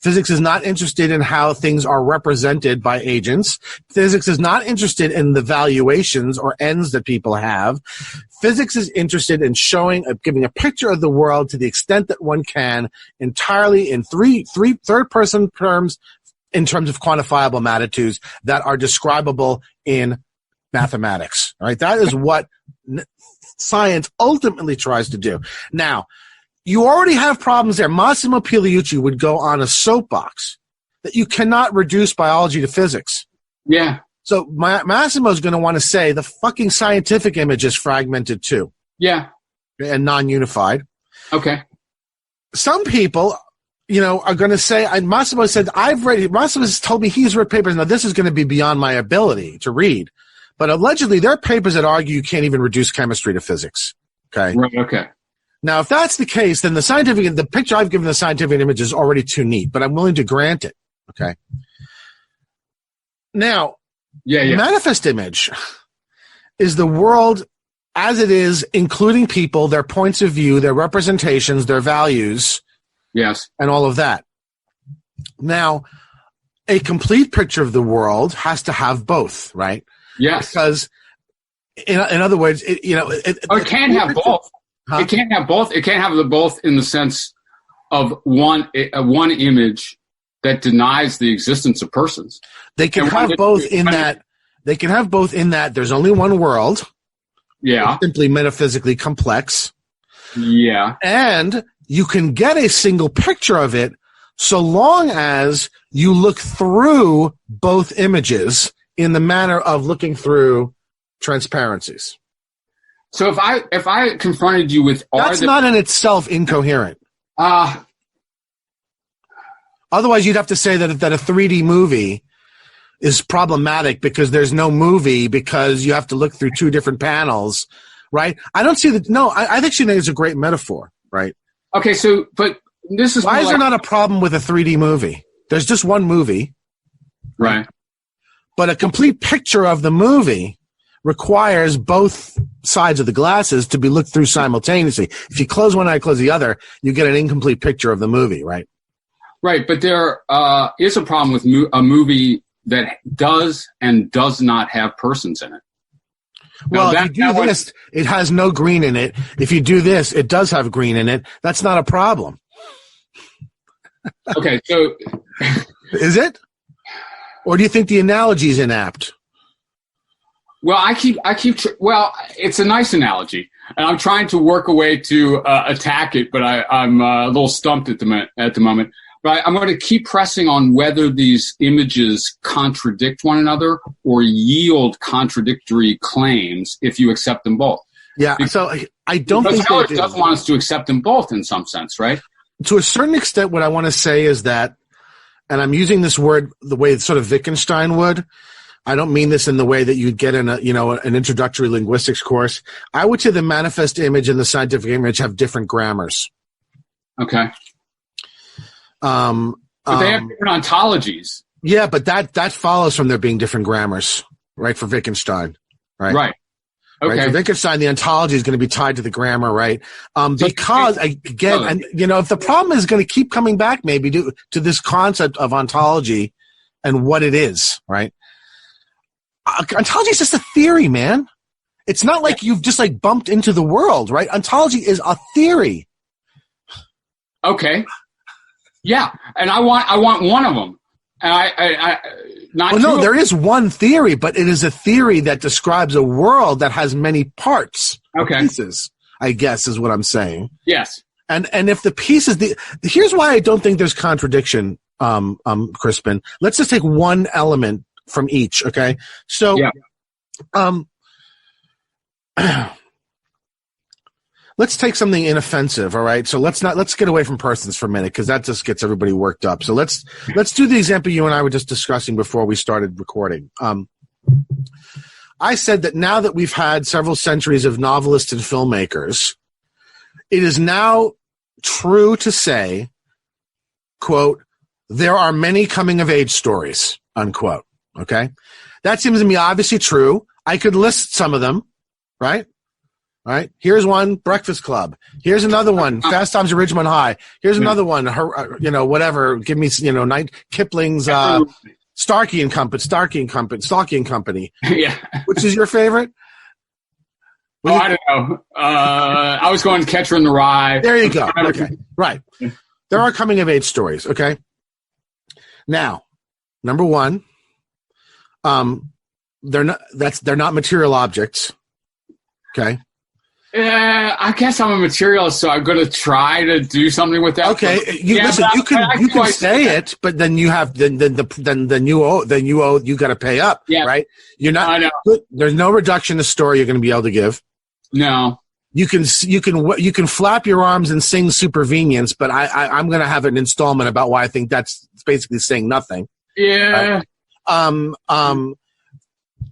Physics is not interested in how things are represented by agents. Physics is not interested in the valuations or ends that people have. Physics is interested in giving a picture of the world to the extent that one can, entirely in three third-person terms, in terms of quantifiable magnitudes that are describable in mathematics. All right, that is what science ultimately tries to do. Now, you already have problems there. Massimo Pigliucci would go on a soapbox that you cannot reduce biology to physics. Yeah. So Massimo's going to want to say the fucking scientific image is fragmented too. Yeah. And non-unified. Okay. Some people, are going to say, and Massimo said, Massimo has told me he's read papers. Now, this is going to be beyond my ability to read. But allegedly, there are papers that argue you can't even reduce chemistry to physics. Okay. Right. Okay. Now, if that's the case, then the picture I've given the scientific image is already too neat, but I'm willing to grant it. Okay. Now, the manifest image is the world as it is, including people, their points of view, their representations, their values. Yes. And all of that. Now, a complete picture of the world has to have both, right? Yes. Because, in other words, it can't have both. Huh? It can't have both. It can't have the both in the sense of one image that denies the existence of persons. They can have both in that. They can have both in that there's only one world. Yeah. It's simply metaphysically complex. Yeah. And you can get a single picture of it so long as you look through both images in the manner of looking through transparencies. So if I confronted you with that's not in itself incoherent. Otherwise, you'd have to say that a 3D movie is problematic because there's no movie because you have to look through two different panels, right? I don't see that. No, I think it's a great metaphor, right? Okay, so but this is why is there not a problem with a 3D movie? There's just one movie, right? But a complete picture of the movie requires both sides of the glasses to be looked through simultaneously. If you close one eye, close the other, you get an incomplete picture of the movie, right? Right, but there is a problem with a movie that does and does not have persons in it. Well, if you do this, it has no green in it. If you do this, it does have green in it. That's not a problem. Okay, so is it? Or do you think the analogy is inapt? Well, well, it's a nice analogy, and I'm trying to work a way to attack it, but I'm a little stumped at the moment. But I'm going to keep pressing on whether these images contradict one another or yield contradictory claims if you accept them both. Yeah, so I don't think Sellers doesn't want us to accept them both in some sense, right? To a certain extent, what I want to say is that, and I'm using this word the way sort of Wittgenstein would. I don't mean this in the way that you'd get in an introductory linguistics course. I would say the manifest image and the scientific image have different grammars. Okay. But they have different ontologies. Yeah, but that follows from there being different grammars, right? For Wittgenstein, right? Right. Okay. Right? For Wittgenstein, the ontology is going to be tied to the grammar, right? Because again, and if the problem is going to keep coming back, maybe to this concept of ontology and what it is, right? Ontology is just a theory, man. It's not like you've just like bumped into the world, right? Ontology is a theory. Okay. Yeah, and I want one of them. And I not. Well, no, there is one theory, but it is a theory that describes a world that has many parts, pieces. I guess is what I'm saying. Yes. And if the pieces, here's why I don't think there's contradiction, Crispin. Let's just take one element from each, okay? So, let's take something inoffensive, all right? So let's get away from persons for a minute because that just gets everybody worked up. So let's do the example you and I were just discussing before we started recording. I said that now that we've had several centuries of novelists and filmmakers, it is now true to say, quote, there are many coming-of-age stories, unquote, okay? That seems to me obviously true. I could list some of them, right? All right. Here's one, Breakfast Club. Here's another one, Fast Times at Ridgemont High. Here's another one, whatever. Give me, Kipling's Starkey and Company. Yeah. Which is your favorite? I don't know. I was going to Catcher in the Rye. There you go. Okay. Right. There are coming of age stories. Okay. Now, number one, they're not material objects. Okay. I guess I'm a materialist, so I'm going to try to do something with that. Okay, you can say it, but then you have you got to pay up, right? You're not. I know. There's no reduction to story you're going to be able to give. No. You can flap your arms and sing supervenience, but I'm going to have an installment about why I think that's basically saying nothing. Yeah. I'm going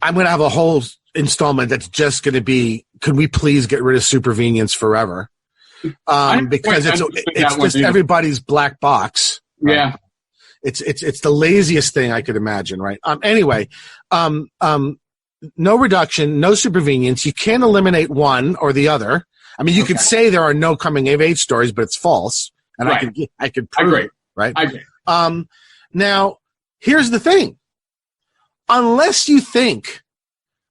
to have a whole installment that's just going to be, could we please get rid of supervenience forever? Because it's just everybody's black box. Right? Yeah. It's the laziest thing I could imagine, right? Anyway, no reduction, no supervenience. You can't eliminate one or the other. I mean, you could say there are no coming of age stories, but it's false. And I could prove it, right? I agree. Now, here's the thing. Unless you think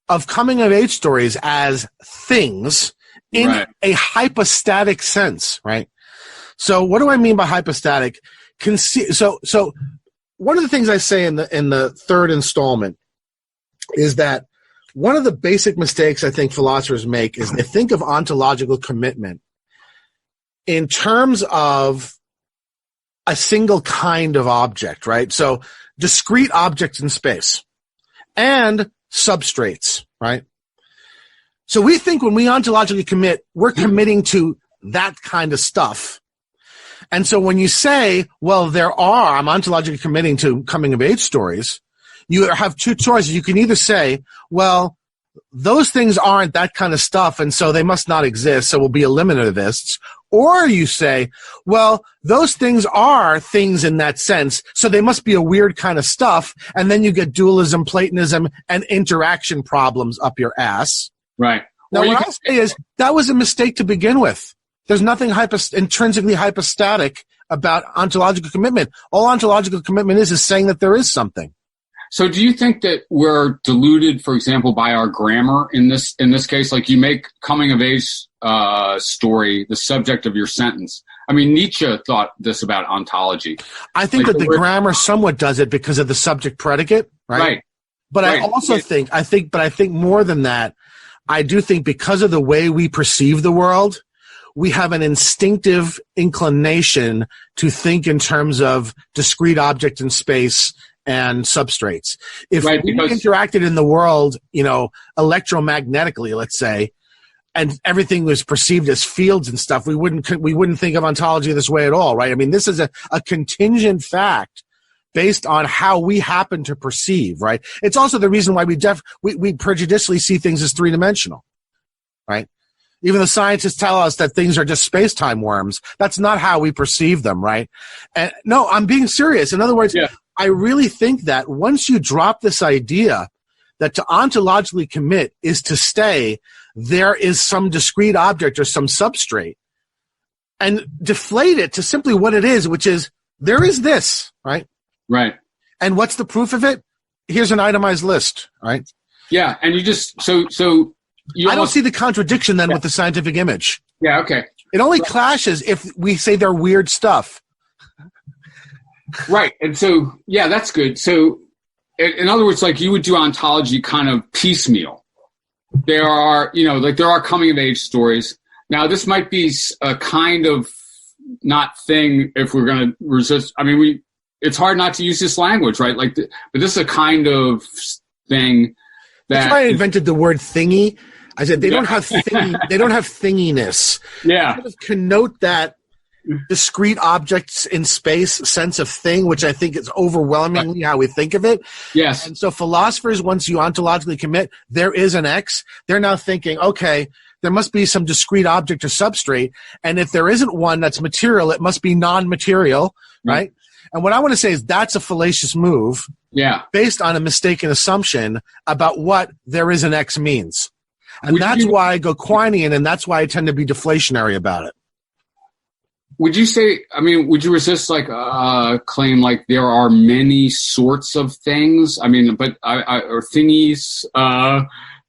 of coming of age stories as things in a hypostatic sense, right? So what do I mean by hypostatic? So one of the things I say in the third installment is that one of the basic mistakes I think philosophers make is they think of ontological commitment in terms of a single kind of object, right? So discrete objects in space and substrates, right? So we think when we ontologically commit, we're committing to that kind of stuff. And so when you say, well, I'm ontologically committing to coming of age stories, you have two choices. You can either say, well, those things aren't that kind of stuff, and so they must not exist, so we'll be eliminativists. Or you say, well, those things are things in that sense, so they must be a weird kind of stuff, and then you get dualism, Platonism, and interaction problems up your ass. Right. Now, what I say is that was a mistake to begin with. There's nothing intrinsically hypostatic about ontological commitment. All ontological commitment is saying that there is something. So do you think that we're deluded, for example, by our grammar in this case? Like you make coming of age story the subject of your sentence. I mean, Nietzsche thought this about ontology. I think that the grammar somewhat does it because of the subject predicate, right? Right. But I also think more than that, I do think because of the way we perceive the world, we have an instinctive inclination to think in terms of discrete objects in space and substrates. If we interacted in the world, electromagnetically, let's say, and everything was perceived as fields and stuff, we wouldn't think of ontology this way at all, right? I mean, this is a contingent fact based on how we happen to perceive, right? It's also the reason why we prejudicially see things as three-dimensional, right? Even the scientists tell us that things are just space-time worms. That's not how we perceive them, right? And no, I'm being serious. In other words, I really think that once you drop this idea that to ontologically commit is to stay there is some discrete object or some substrate, and deflate it to simply what it is, which is there is this, right? Right. And what's the proof of it? Here's an itemized list, right? Yeah, and you just I don't see the contradiction then with the scientific image. Yeah, okay. It only clashes if we say they're weird stuff. Right, and so yeah, that's good. So, in other words, like you would do ontology kind of piecemeal. There are, there are coming of age stories. Now, this might be a kind of not thing if we're going to resist. I mean, it's hard not to use this language, right? But this is a kind of thing. That's why I invented the word thingy. I said they don't have thinginess. Yeah. Kind of connote that discrete objects in space sense of thing, which I think is overwhelmingly how we think of it. Yes. And so philosophers, once you ontologically commit, there is an X, they're now thinking, okay, there must be some discrete object or substrate. And if there isn't one that's material, it must be non-material, right? And what I want to say is that's a fallacious move. Yeah. Based on a mistaken assumption about what there is an X means. And that's why I go Quinian, and that's why I tend to be deflationary about it. Would you resist a claim like there are many sorts of things? I mean, or thingies,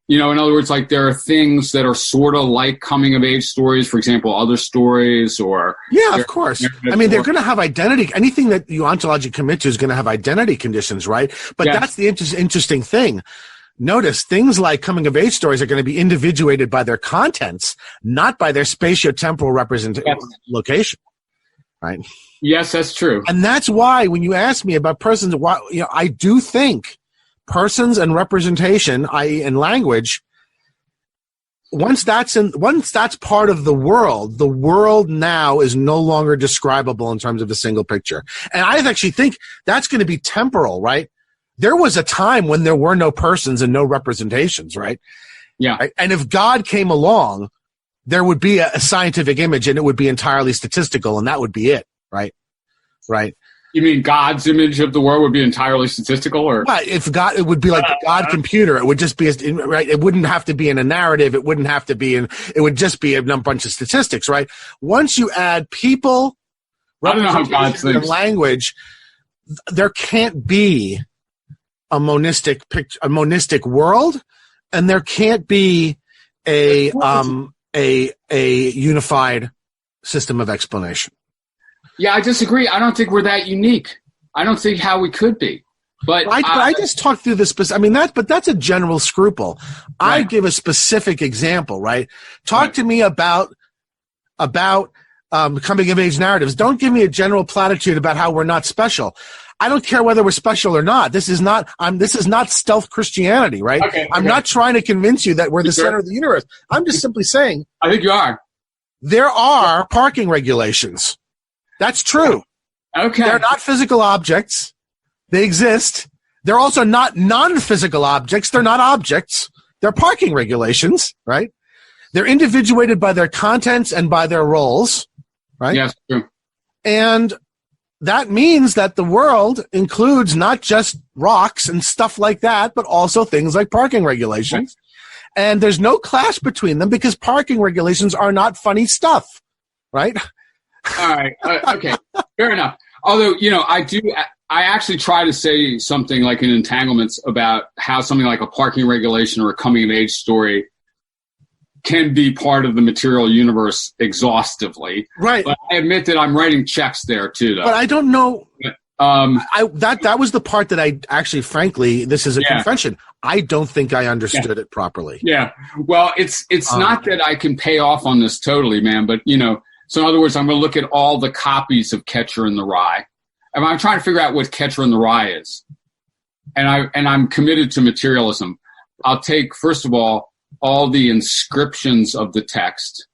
in other words, like there are things that are sort of like coming of age stories, for example, other stories or. Yeah, of course. I mean, they're going to have identity. Anything that you ontologically commit to is going to have identity conditions, right? But that's the interesting thing. Notice things like coming of age stories are going to be individuated by their contents, not by their spatio-temporal location, right? Yes, that's true. And that's why when you ask me about persons, I do think persons and representation, i.e. in language, once that's part of the world now is no longer describable in terms of a single picture. And I actually think that's going to be temporal, right? There was a time when there were no persons and no representations, right? Yeah. Right? And if God came along, there would be a scientific image and it would be entirely statistical and that would be it, right? Right. You mean God's image of the world would be entirely statistical, or? Right. If God, it would be like the God computer. It would just be, right? It wouldn't have to be in a narrative. It wouldn't have to be it would just be a bunch of statistics, right? Once you add people, I don't know how God thinks. And language, there can't be a monistic world, and there can't be a unified system of explanation. Yeah, I disagree. I don't think we're that unique. I don't think how we could be. But I just talked through this. But that's a general scruple. Right. I give a specific example, right? Talk to me about coming of age narratives. Don't give me a general platitude about how we're not special. I don't care whether we're special or not. This is not stealth Christianity, right? Okay. I'm not trying to convince you that we're the center of the universe. I'm just simply saying. I think you are. There are parking regulations. That's true. Okay. They're not physical objects. They exist. They're also not non-physical objects. They're not objects. They're parking regulations, right? They're individuated by their contents and by their roles, right? Yes, true. And that means that the world includes not just rocks and stuff like that, but also things like parking regulations. Right. And there's no clash between them because parking regulations are not funny stuff, right? All right. Okay. Fair enough. Although, I actually try to say something like in Entanglements about how something like a parking regulation or a coming of age story can be part of the material universe exhaustively. Right. But I admit that I'm writing checks there too, though. But I don't know. That was the part that I actually, frankly, this is a confession. I don't think I understood it properly. Yeah. Well, it's not that I can pay off on this totally, man, but so in other words, I'm going to look at all the copies of Catcher in the Rye. And I'm trying to figure out what Catcher in the Rye is. And I'm committed to materialism. I'll take, first of all the inscriptions of the text.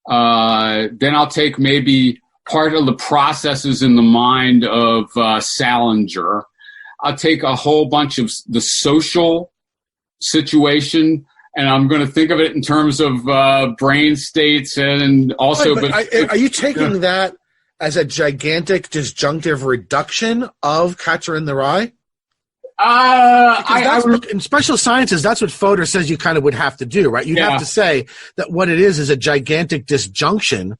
Then I'll take maybe part of the processes in the mind of Salinger. I'll take a whole bunch of the social situation, and I'm going to think of it in terms of brain states and also. Are you taking that as a gigantic disjunctive reduction of Catcher in the Rye? In special sciences, that's what Fodor says you kind of would have to do, right? You'd have to say that what it is a gigantic disjunction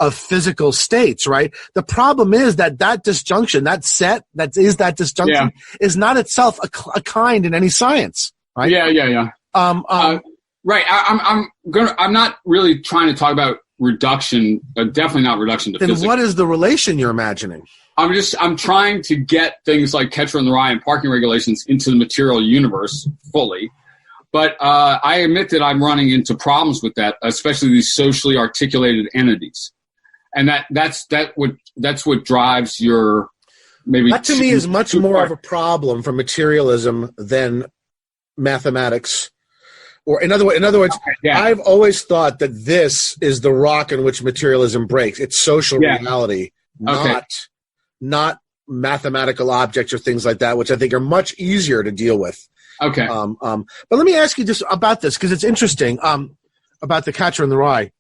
of physical states, right? The problem is that disjunction, that disjunction, is not itself a kind in any science, right? Yeah. Right. I'm not really trying to talk about reduction, definitely not reduction to physics. Then what is the relation you're imagining? I'm trying to get things like Catcher in the Rye and parking regulations into the material universe fully. But I admit that I'm running into problems with that, especially these socially articulated entities. And that's what drives your maybe. That to me is much more of a problem for materialism than mathematics. Or in other words, I've always thought that this is the rock in which materialism breaks. It's social reality, not mathematical objects or things like that, which I think are much easier to deal with. Okay. But let me ask you just about this because it's interesting. About the Catcher in the Rye.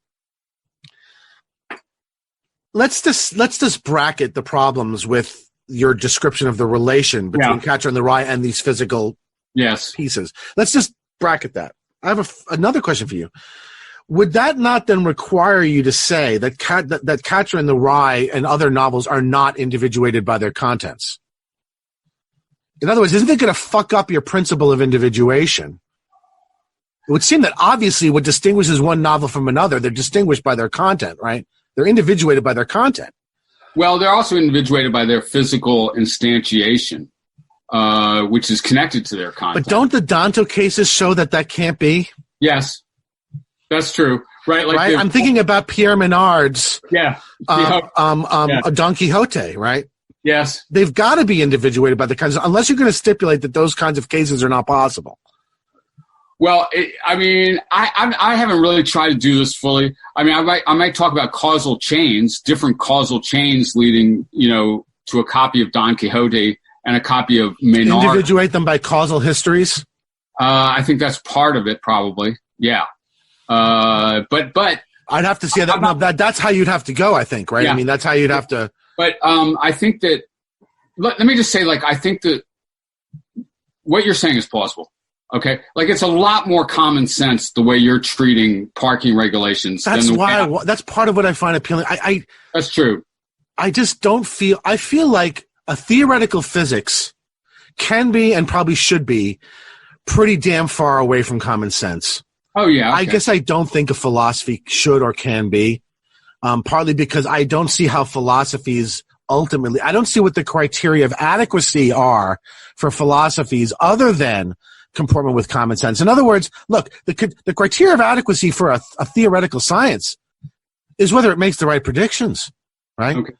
Let's just bracket the problems with your description of the relation between Catcher in the Rye and these physical pieces. Let's just bracket that. I have another question for you. Would that not then require you to say that that Catcher in the Rye and other novels are not individuated by their contents? In other words, isn't it going to fuck up your principle of individuation? It would seem that obviously what distinguishes one novel from another, they're distinguished by their content, right? They're individuated by their content. Well, they're also individuated by their physical instantiation, which is connected to their content. But don't the Danto cases show that can't be? Yes, that's true. Right? Right? I'm thinking about Pierre Menard's Don Quixote, right? Yes. They've got to be individuated by the kinds of, unless you're going to stipulate that those kinds of cases are not possible. Well, I haven't really tried to do this fully. I mean, I might talk about causal chains, different causal chains leading, to a copy of Don Quixote and a copy of Menard. Individuate them by causal histories? I think that's part of it, probably. Yeah. But I'd have to see that. That's how you'd have to go, I think, right? Yeah. I mean, that's how you'd have to. But I think that, let me just say, I think that what you're saying is plausible. Okay, it's a lot more common sense the way you're treating parking regulations. That's that's part of what I find appealing. That's true. I just don't feel. I feel like a theoretical physics can be and probably should be pretty damn far away from common sense. Oh yeah. Okay. I guess I don't think a philosophy should or can be. Partly because I don't see how philosophies ultimately. I don't see what the criteria of adequacy are for philosophies other than comportment with common sense. In other words, look, the criteria of adequacy for a theoretical science is whether it makes the right predictions, right? Okay.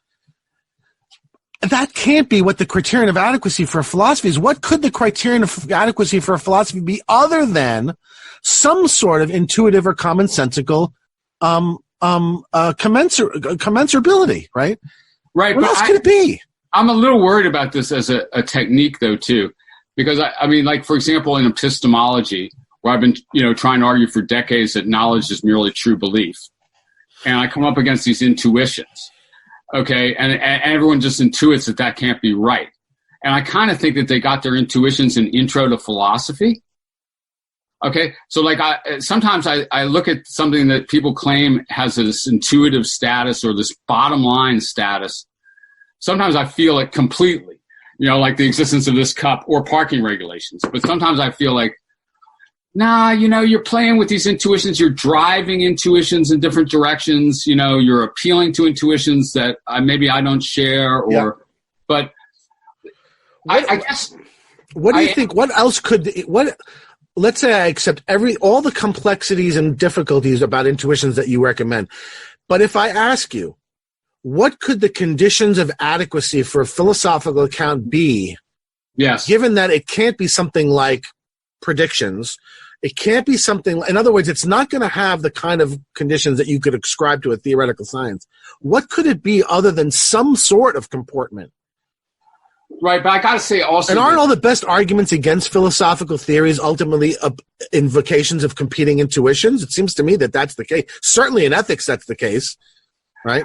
That can't be what the criterion of adequacy for a philosophy is. What could the criterion of adequacy for a philosophy be other than some sort of intuitive or commonsensical commensurability, right? Right. What else could it be? I'm a little worried about this as a technique, though, too. Because, I mean, for example, in epistemology, where I've been, trying to argue for decades that knowledge is merely true belief, and I come up against these intuitions, okay, and everyone just intuits that can't be right. And I kind of think that they got their intuitions in Intro to Philosophy, okay? So, sometimes I look at something that people claim has this intuitive status or this bottom line status. Sometimes I feel it completely. Like the existence of this cup or parking regulations. But sometimes I feel like, you're playing with these intuitions. You're driving intuitions in different directions. You're appealing to intuitions that maybe I don't share. But I guess. What do you think? What else let's say I accept all the complexities and difficulties about intuitions that you recommend. But if I ask you, what could the conditions of adequacy for a philosophical account be? Yes. Given that it can't be something like predictions, it can't be something. In other words, it's not going to have the kind of conditions that you could ascribe to a theoretical science. What could it be other than some sort of comportment? Right, but I got to say also. And aren't all the best arguments against philosophical theories ultimately invocations of competing intuitions? It seems to me that that's the case. Certainly in ethics, that's the case. Right.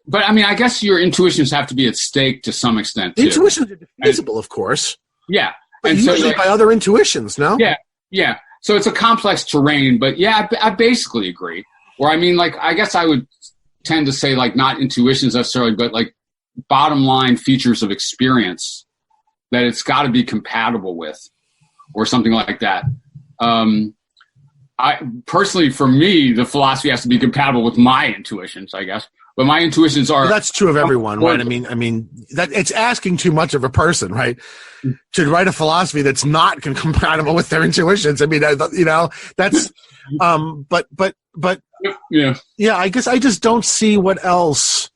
But I mean, I guess your intuitions have to be at stake to some extent, too. Intuitions are defeasible, of course. Yeah. But and usually by other intuitions, no? Yeah. So it's a complex terrain, but yeah, I basically agree. Or I mean, like, I guess I would tend to say, like, not intuitions necessarily, but like bottom line features of experience that it's got to be compatible with, or something like that. I personally, for me, the philosophy has to be compatible with my intuitions, I guess. But my intuitions are. Well, that's true of everyone, right? I mean that it's asking too much of a person, right? To write a philosophy that's not compatible with their intuitions. I mean, that's. But yeah. I guess I just don't see what else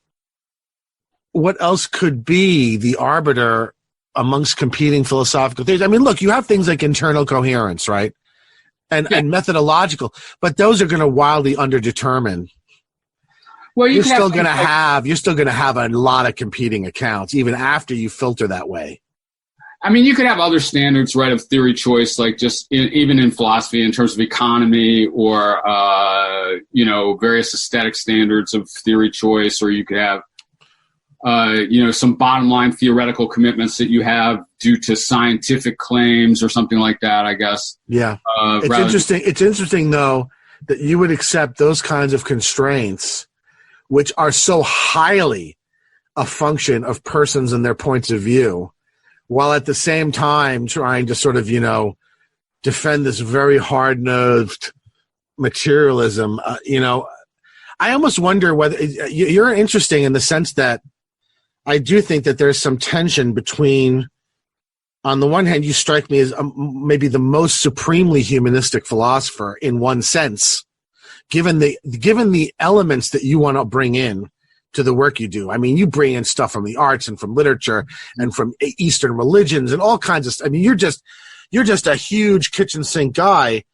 could be the arbiter amongst competing philosophical theories. I mean, look, you have things like internal coherence, right? And methodological, but those are going to wildly underdetermine. Well, you're still going to have a lot of competing accounts even after you filter that way. I mean, you could have other standards, right, of theory choice, like just even in philosophy in terms of economy or various aesthetic standards of theory choice, or you could have some bottom line theoretical commitments that you have due to scientific claims or something like that, I guess. Yeah. It's interesting though that you would accept those kinds of constraints, which are so highly a function of persons and their points of view, while at the same time trying to sort of, defend this very hard-nosed materialism. I almost wonder whether you're interesting in the sense that I do think that there's some tension between, on the one hand, you strike me as maybe the most supremely humanistic philosopher in one sense, given the elements that you want to bring in to the work you do. I mean, you bring in stuff from the arts and from literature and from Eastern religions and all kinds of stuff. I mean, you're just a huge kitchen sink guy.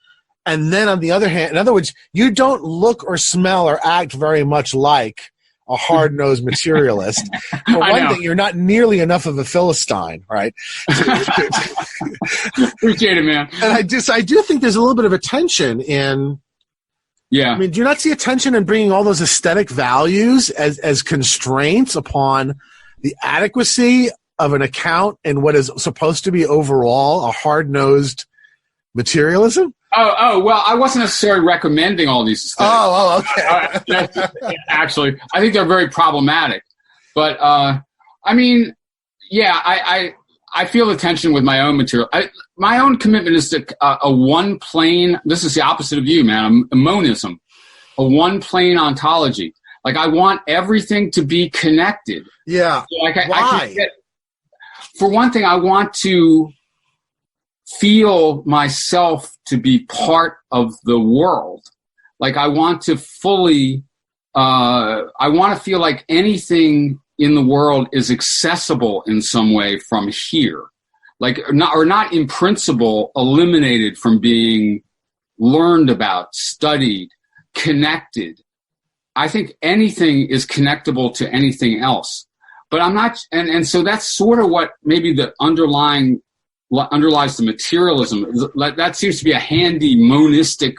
And then on the other hand, in other words, you don't look or smell or act very much like a hard-nosed materialist. For one thing, you're not nearly enough of a Philistine, right? Appreciate it, man. And I do think there's a little bit of a tension in. Yeah. I mean, do you not see a tension in bringing all those aesthetic values as constraints upon the adequacy of an account in what is supposed to be overall a hard-nosed materialism? Oh, well, I wasn't necessarily recommending all these aesthetics. Okay. Actually, I think they're very problematic. But, I mean, yeah, I feel the tension with my own material. My own commitment is to a one-plane, this is the opposite of you, man, a monism, a one-plane ontology. Like, I want everything to be connected. Yeah. Why? For one thing, I want to feel myself to be part of the world. Like, I want to fully, I want to feel like anything in the world is accessible in some way from here. Like, not in principle eliminated from being learned about, studied, connected. I think anything is connectable to anything else. But I'm not, and so that's sort of what maybe the underlies the materialism. That seems to be a handy monistic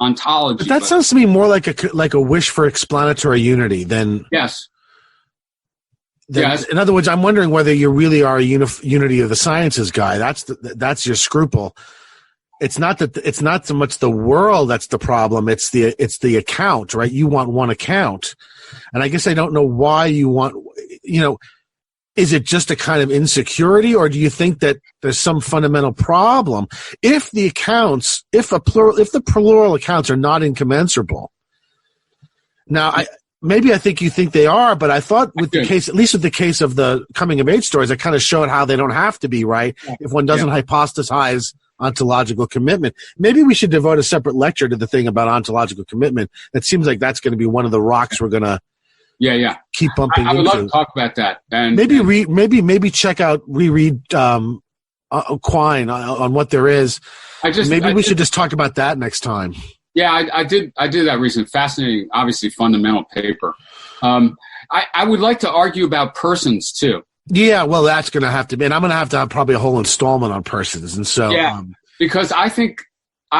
ontology. But that sounds to me more like a wish for explanatory unity than. Yes. Yes. In other words, I'm wondering whether you really are a unity of the sciences guy. That's your scruple. It's not so much the world that's the problem. It's the account, right? You want one account, and I guess I don't know why you want. Is it just a kind of insecurity, or do you think that there's some fundamental problem? If the plural accounts are not incommensurable. Now, I think you think they are, but I thought with the case, at least with the case of the coming of age stories, I kind of showed how they don't have to be, right? If one doesn't hypostasize ontological commitment. Maybe we should devote a separate lecture to the thing about ontological commitment. It seems like that's going to be one of the rocks we're going to keep bumping into. I would love to talk about that. And maybe reread Quine on what there is. We should just talk about that next time. Yeah, I did that recently. Fascinating, obviously fundamental paper. I would like to argue about persons too. Yeah, well, that's going to have to be, and I'm going to have probably a whole installment on persons. And so, because I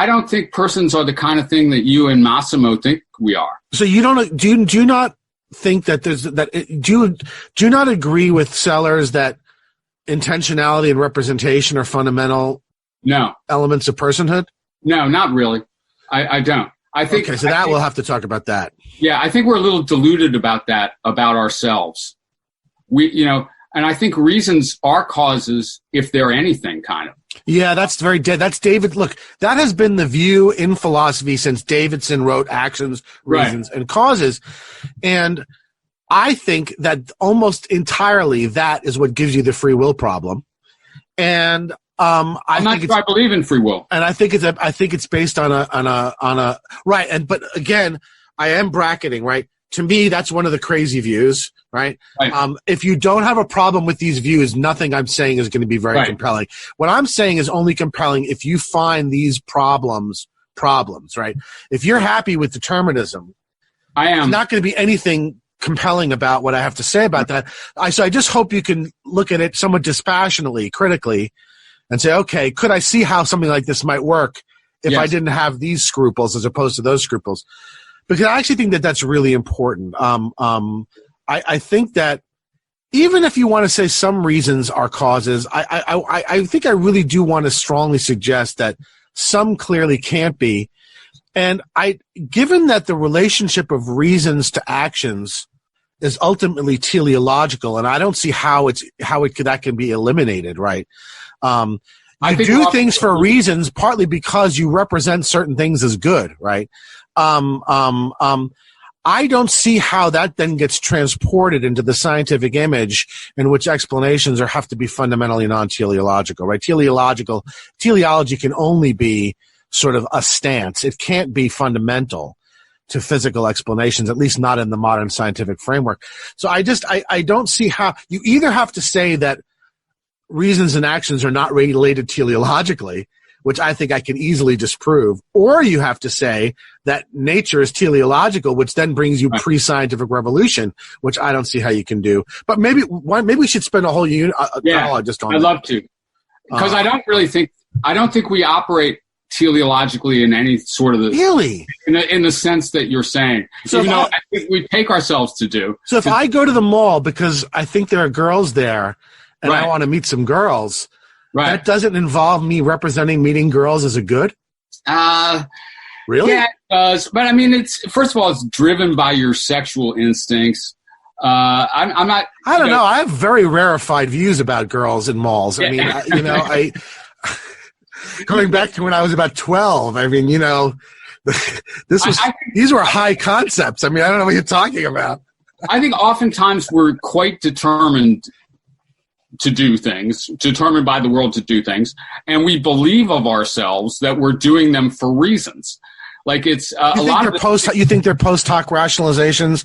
don't think persons are the kind of thing that you and Massimo think we are. So you don't, do you not think that do you not agree with Sellers that intentionality and representation are fundamental elements of personhood? No, not really. I don't. I think. Okay, so we'll have to talk about that. Yeah, I think we're a little deluded about that, about ourselves. And I think reasons are causes if they're anything, kind of. Yeah, that's very dead. That's David. Look, that has been the view in philosophy since Davidson wrote Actions, Reasons, and Causes. And I think that almost entirely that is what gives you the free will problem. And I'm not sure I believe in free will. And I think it's based on a right. But again, I am bracketing, right? To me, that's one of the crazy views, right? If you don't have a problem with these views, nothing I'm saying is going to be very compelling. What I'm saying is only compelling if you find these problems, right? If you're happy with determinism, there's not going to be anything compelling about what I have to say about that. So I just hope you can look at it somewhat dispassionately, critically, and say, okay, could I see how something like this might work if I didn't have these scruples as opposed to those scruples? Because I actually think that that's really important. I think that even if you want to say some reasons are causes, I think I really do want to strongly suggest that some clearly can't be. And given that the relationship of reasons to actions is ultimately teleological, and I don't see how that can be eliminated, right? You do things for reasons, partly because you represent certain things as good, right? I don't see how that then gets transported into the scientific image in which explanations have to be fundamentally non-teleological, right? Teleology can only be sort of a stance. It can't be fundamental to physical explanations, at least not in the modern scientific framework. So I don't see how you either have to say that reasons and actions are not related teleologically, which I think I can easily disprove, or you have to say that nature is teleological, which then brings you pre-scientific revolution, which I don't see how you can do. But maybe we should spend a whole dialogue just on that. I'd love to, because I don't think we operate teleologically in any sort of really in the sense that you're saying. So even though I think we take ourselves to do. So if I go to the mall because I think there are girls there and I want to meet some girls. Right. That doesn't involve me representing meeting girls as a good? Really? Yeah, it does. But I mean, first of all, it's driven by your sexual instincts. I'm not. I don't know. I have very rarefied views about girls in malls. I mean, going back to when I was about 12. I mean, these were high concepts. I mean, I don't know what you're talking about. I think oftentimes we're quite determined to do things, determined by the world to do things, and we believe of ourselves that we're doing them for reasons. Like it's a lot of you think they're post hoc rationalizations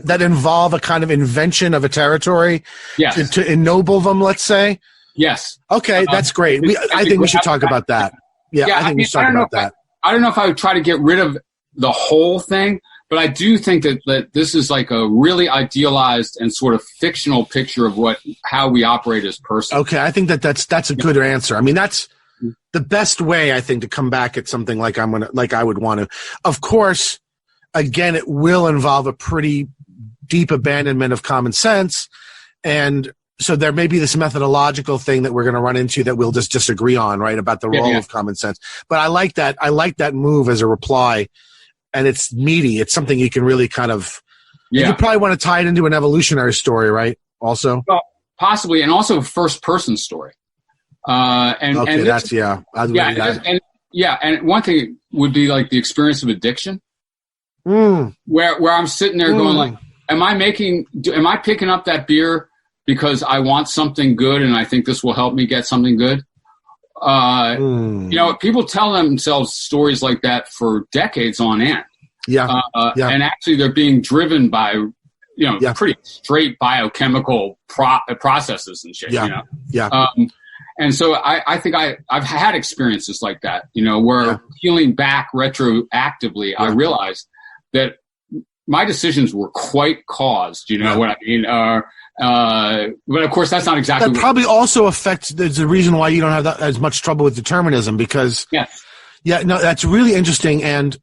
that involve a kind of invention of a territory to ennoble them, let's say? Yes. Okay, that's great. I think we should talk about that. Yeah, I think we should talk about that. I don't know if I would try to get rid of the whole thing, but I do think that this is like a really idealized and sort of fictional picture of how we operate as persons. Okay, I think that's a good answer. I mean, that's the best way, I think, to come back at something like I would want to. Of course, again, it will involve a pretty deep abandonment of common sense, and so there may be this methodological thing that we're going to run into that we'll just disagree on, right, about the role of common sense. But I like that. I like that move as a reply. And it's meaty. It's something you can really kind of. Yeah. You probably want to tie it into an evolutionary story, right? Also. Well, possibly, and also a first-person story. And one thing would be like the experience of addiction, where I'm sitting there going like, am I picking up that beer because I want something good and I think this will help me get something good? People tell themselves stories like that for decades on end. And actually they're being driven by, pretty straight biochemical processes and shit, and so I think I've had experiences like that, where peeling back retroactively, I realized that my decisions were quite caused, what I mean? But of course, that's not exactly. That probably also affects. There's a reason why you don't have as much trouble with determinism because. That's really interesting, and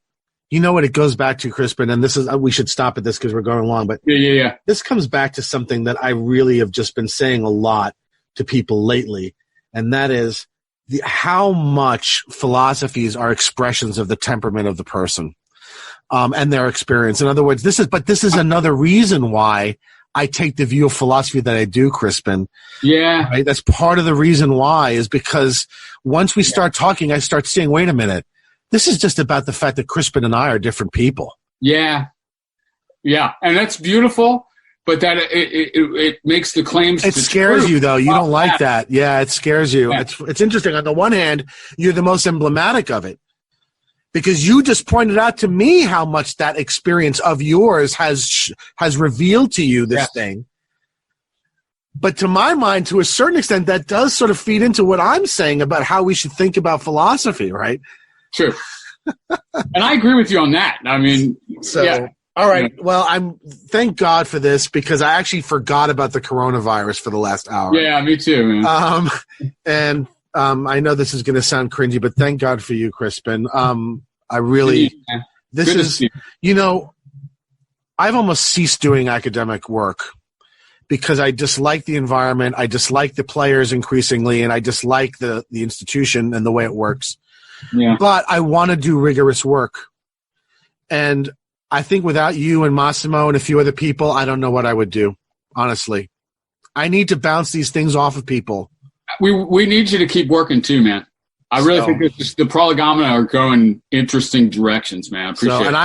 you know what it goes back to, Crispin. And this is we should stop at this because we're going long, but this comes back to something that I really have just been saying a lot to people lately, and that is how much philosophies are expressions of the temperament of the person and their experience. In other words, this is another reason why I take the view of philosophy that I do, Crispin. Yeah. Right? That's part of the reason why, is because once we start talking, I start seeing, wait a minute, this is just about the fact that Crispin and I are different people. Yeah. Yeah. And that's beautiful, but that it makes the claims. It scares truth. You, though. You don't like that. Yeah, it scares you. Yeah. It's interesting. On the one hand, you're the most emblematic of it, because you just pointed out to me how much that experience of yours has revealed to you this thing. But to my mind, to a certain extent, that does sort of feed into what I'm saying about how we should think about philosophy, right? True. And I agree with you on that. I mean, all right. Well, thank God for this, because I actually forgot about the coronavirus for the last hour. Yeah, me too, man. And I know this is going to sound cringy, but thank God for you, Crispin. I really, this is, I've almost ceased doing academic work because I dislike the environment. I dislike the players increasingly, and I dislike the institution and the way it works. Yeah. But I want to do rigorous work. And I think without you and Massimo and a few other people, I don't know what I would do, honestly. I need to bounce these things off of people. We need you to keep working too, man. I really think the Prolegomena are going interesting directions, man. I appreciate it. And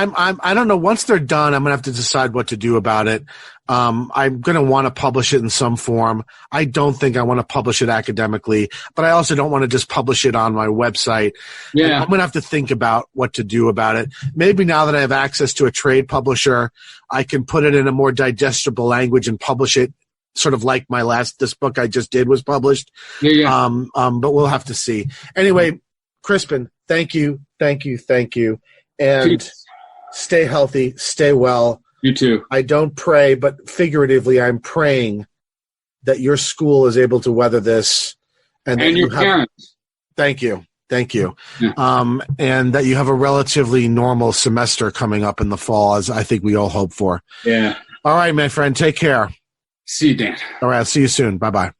I don't know, once they're done, I'm going to have to decide what to do about it. I'm going to want to publish it in some form. I don't think I want to publish it academically, but I also don't want to just publish it on my website. Yeah. And I'm going to have to think about what to do about it. Maybe now that I have access to a trade publisher, I can put it in a more digestible language and publish it sort of like this book I just did was published. Yeah. But we'll have to see. Anyway, Crispin, thank you. And stay healthy, stay well. You too. I don't pray, but figuratively, I'm praying that your school is able to weather this. And your parents. Thank you. Yeah. And that you have a relatively normal semester coming up in the fall, as I think we all hope for. Yeah. All right, my friend, take care. See you, Dan. All right, I'll see you soon. Bye-bye.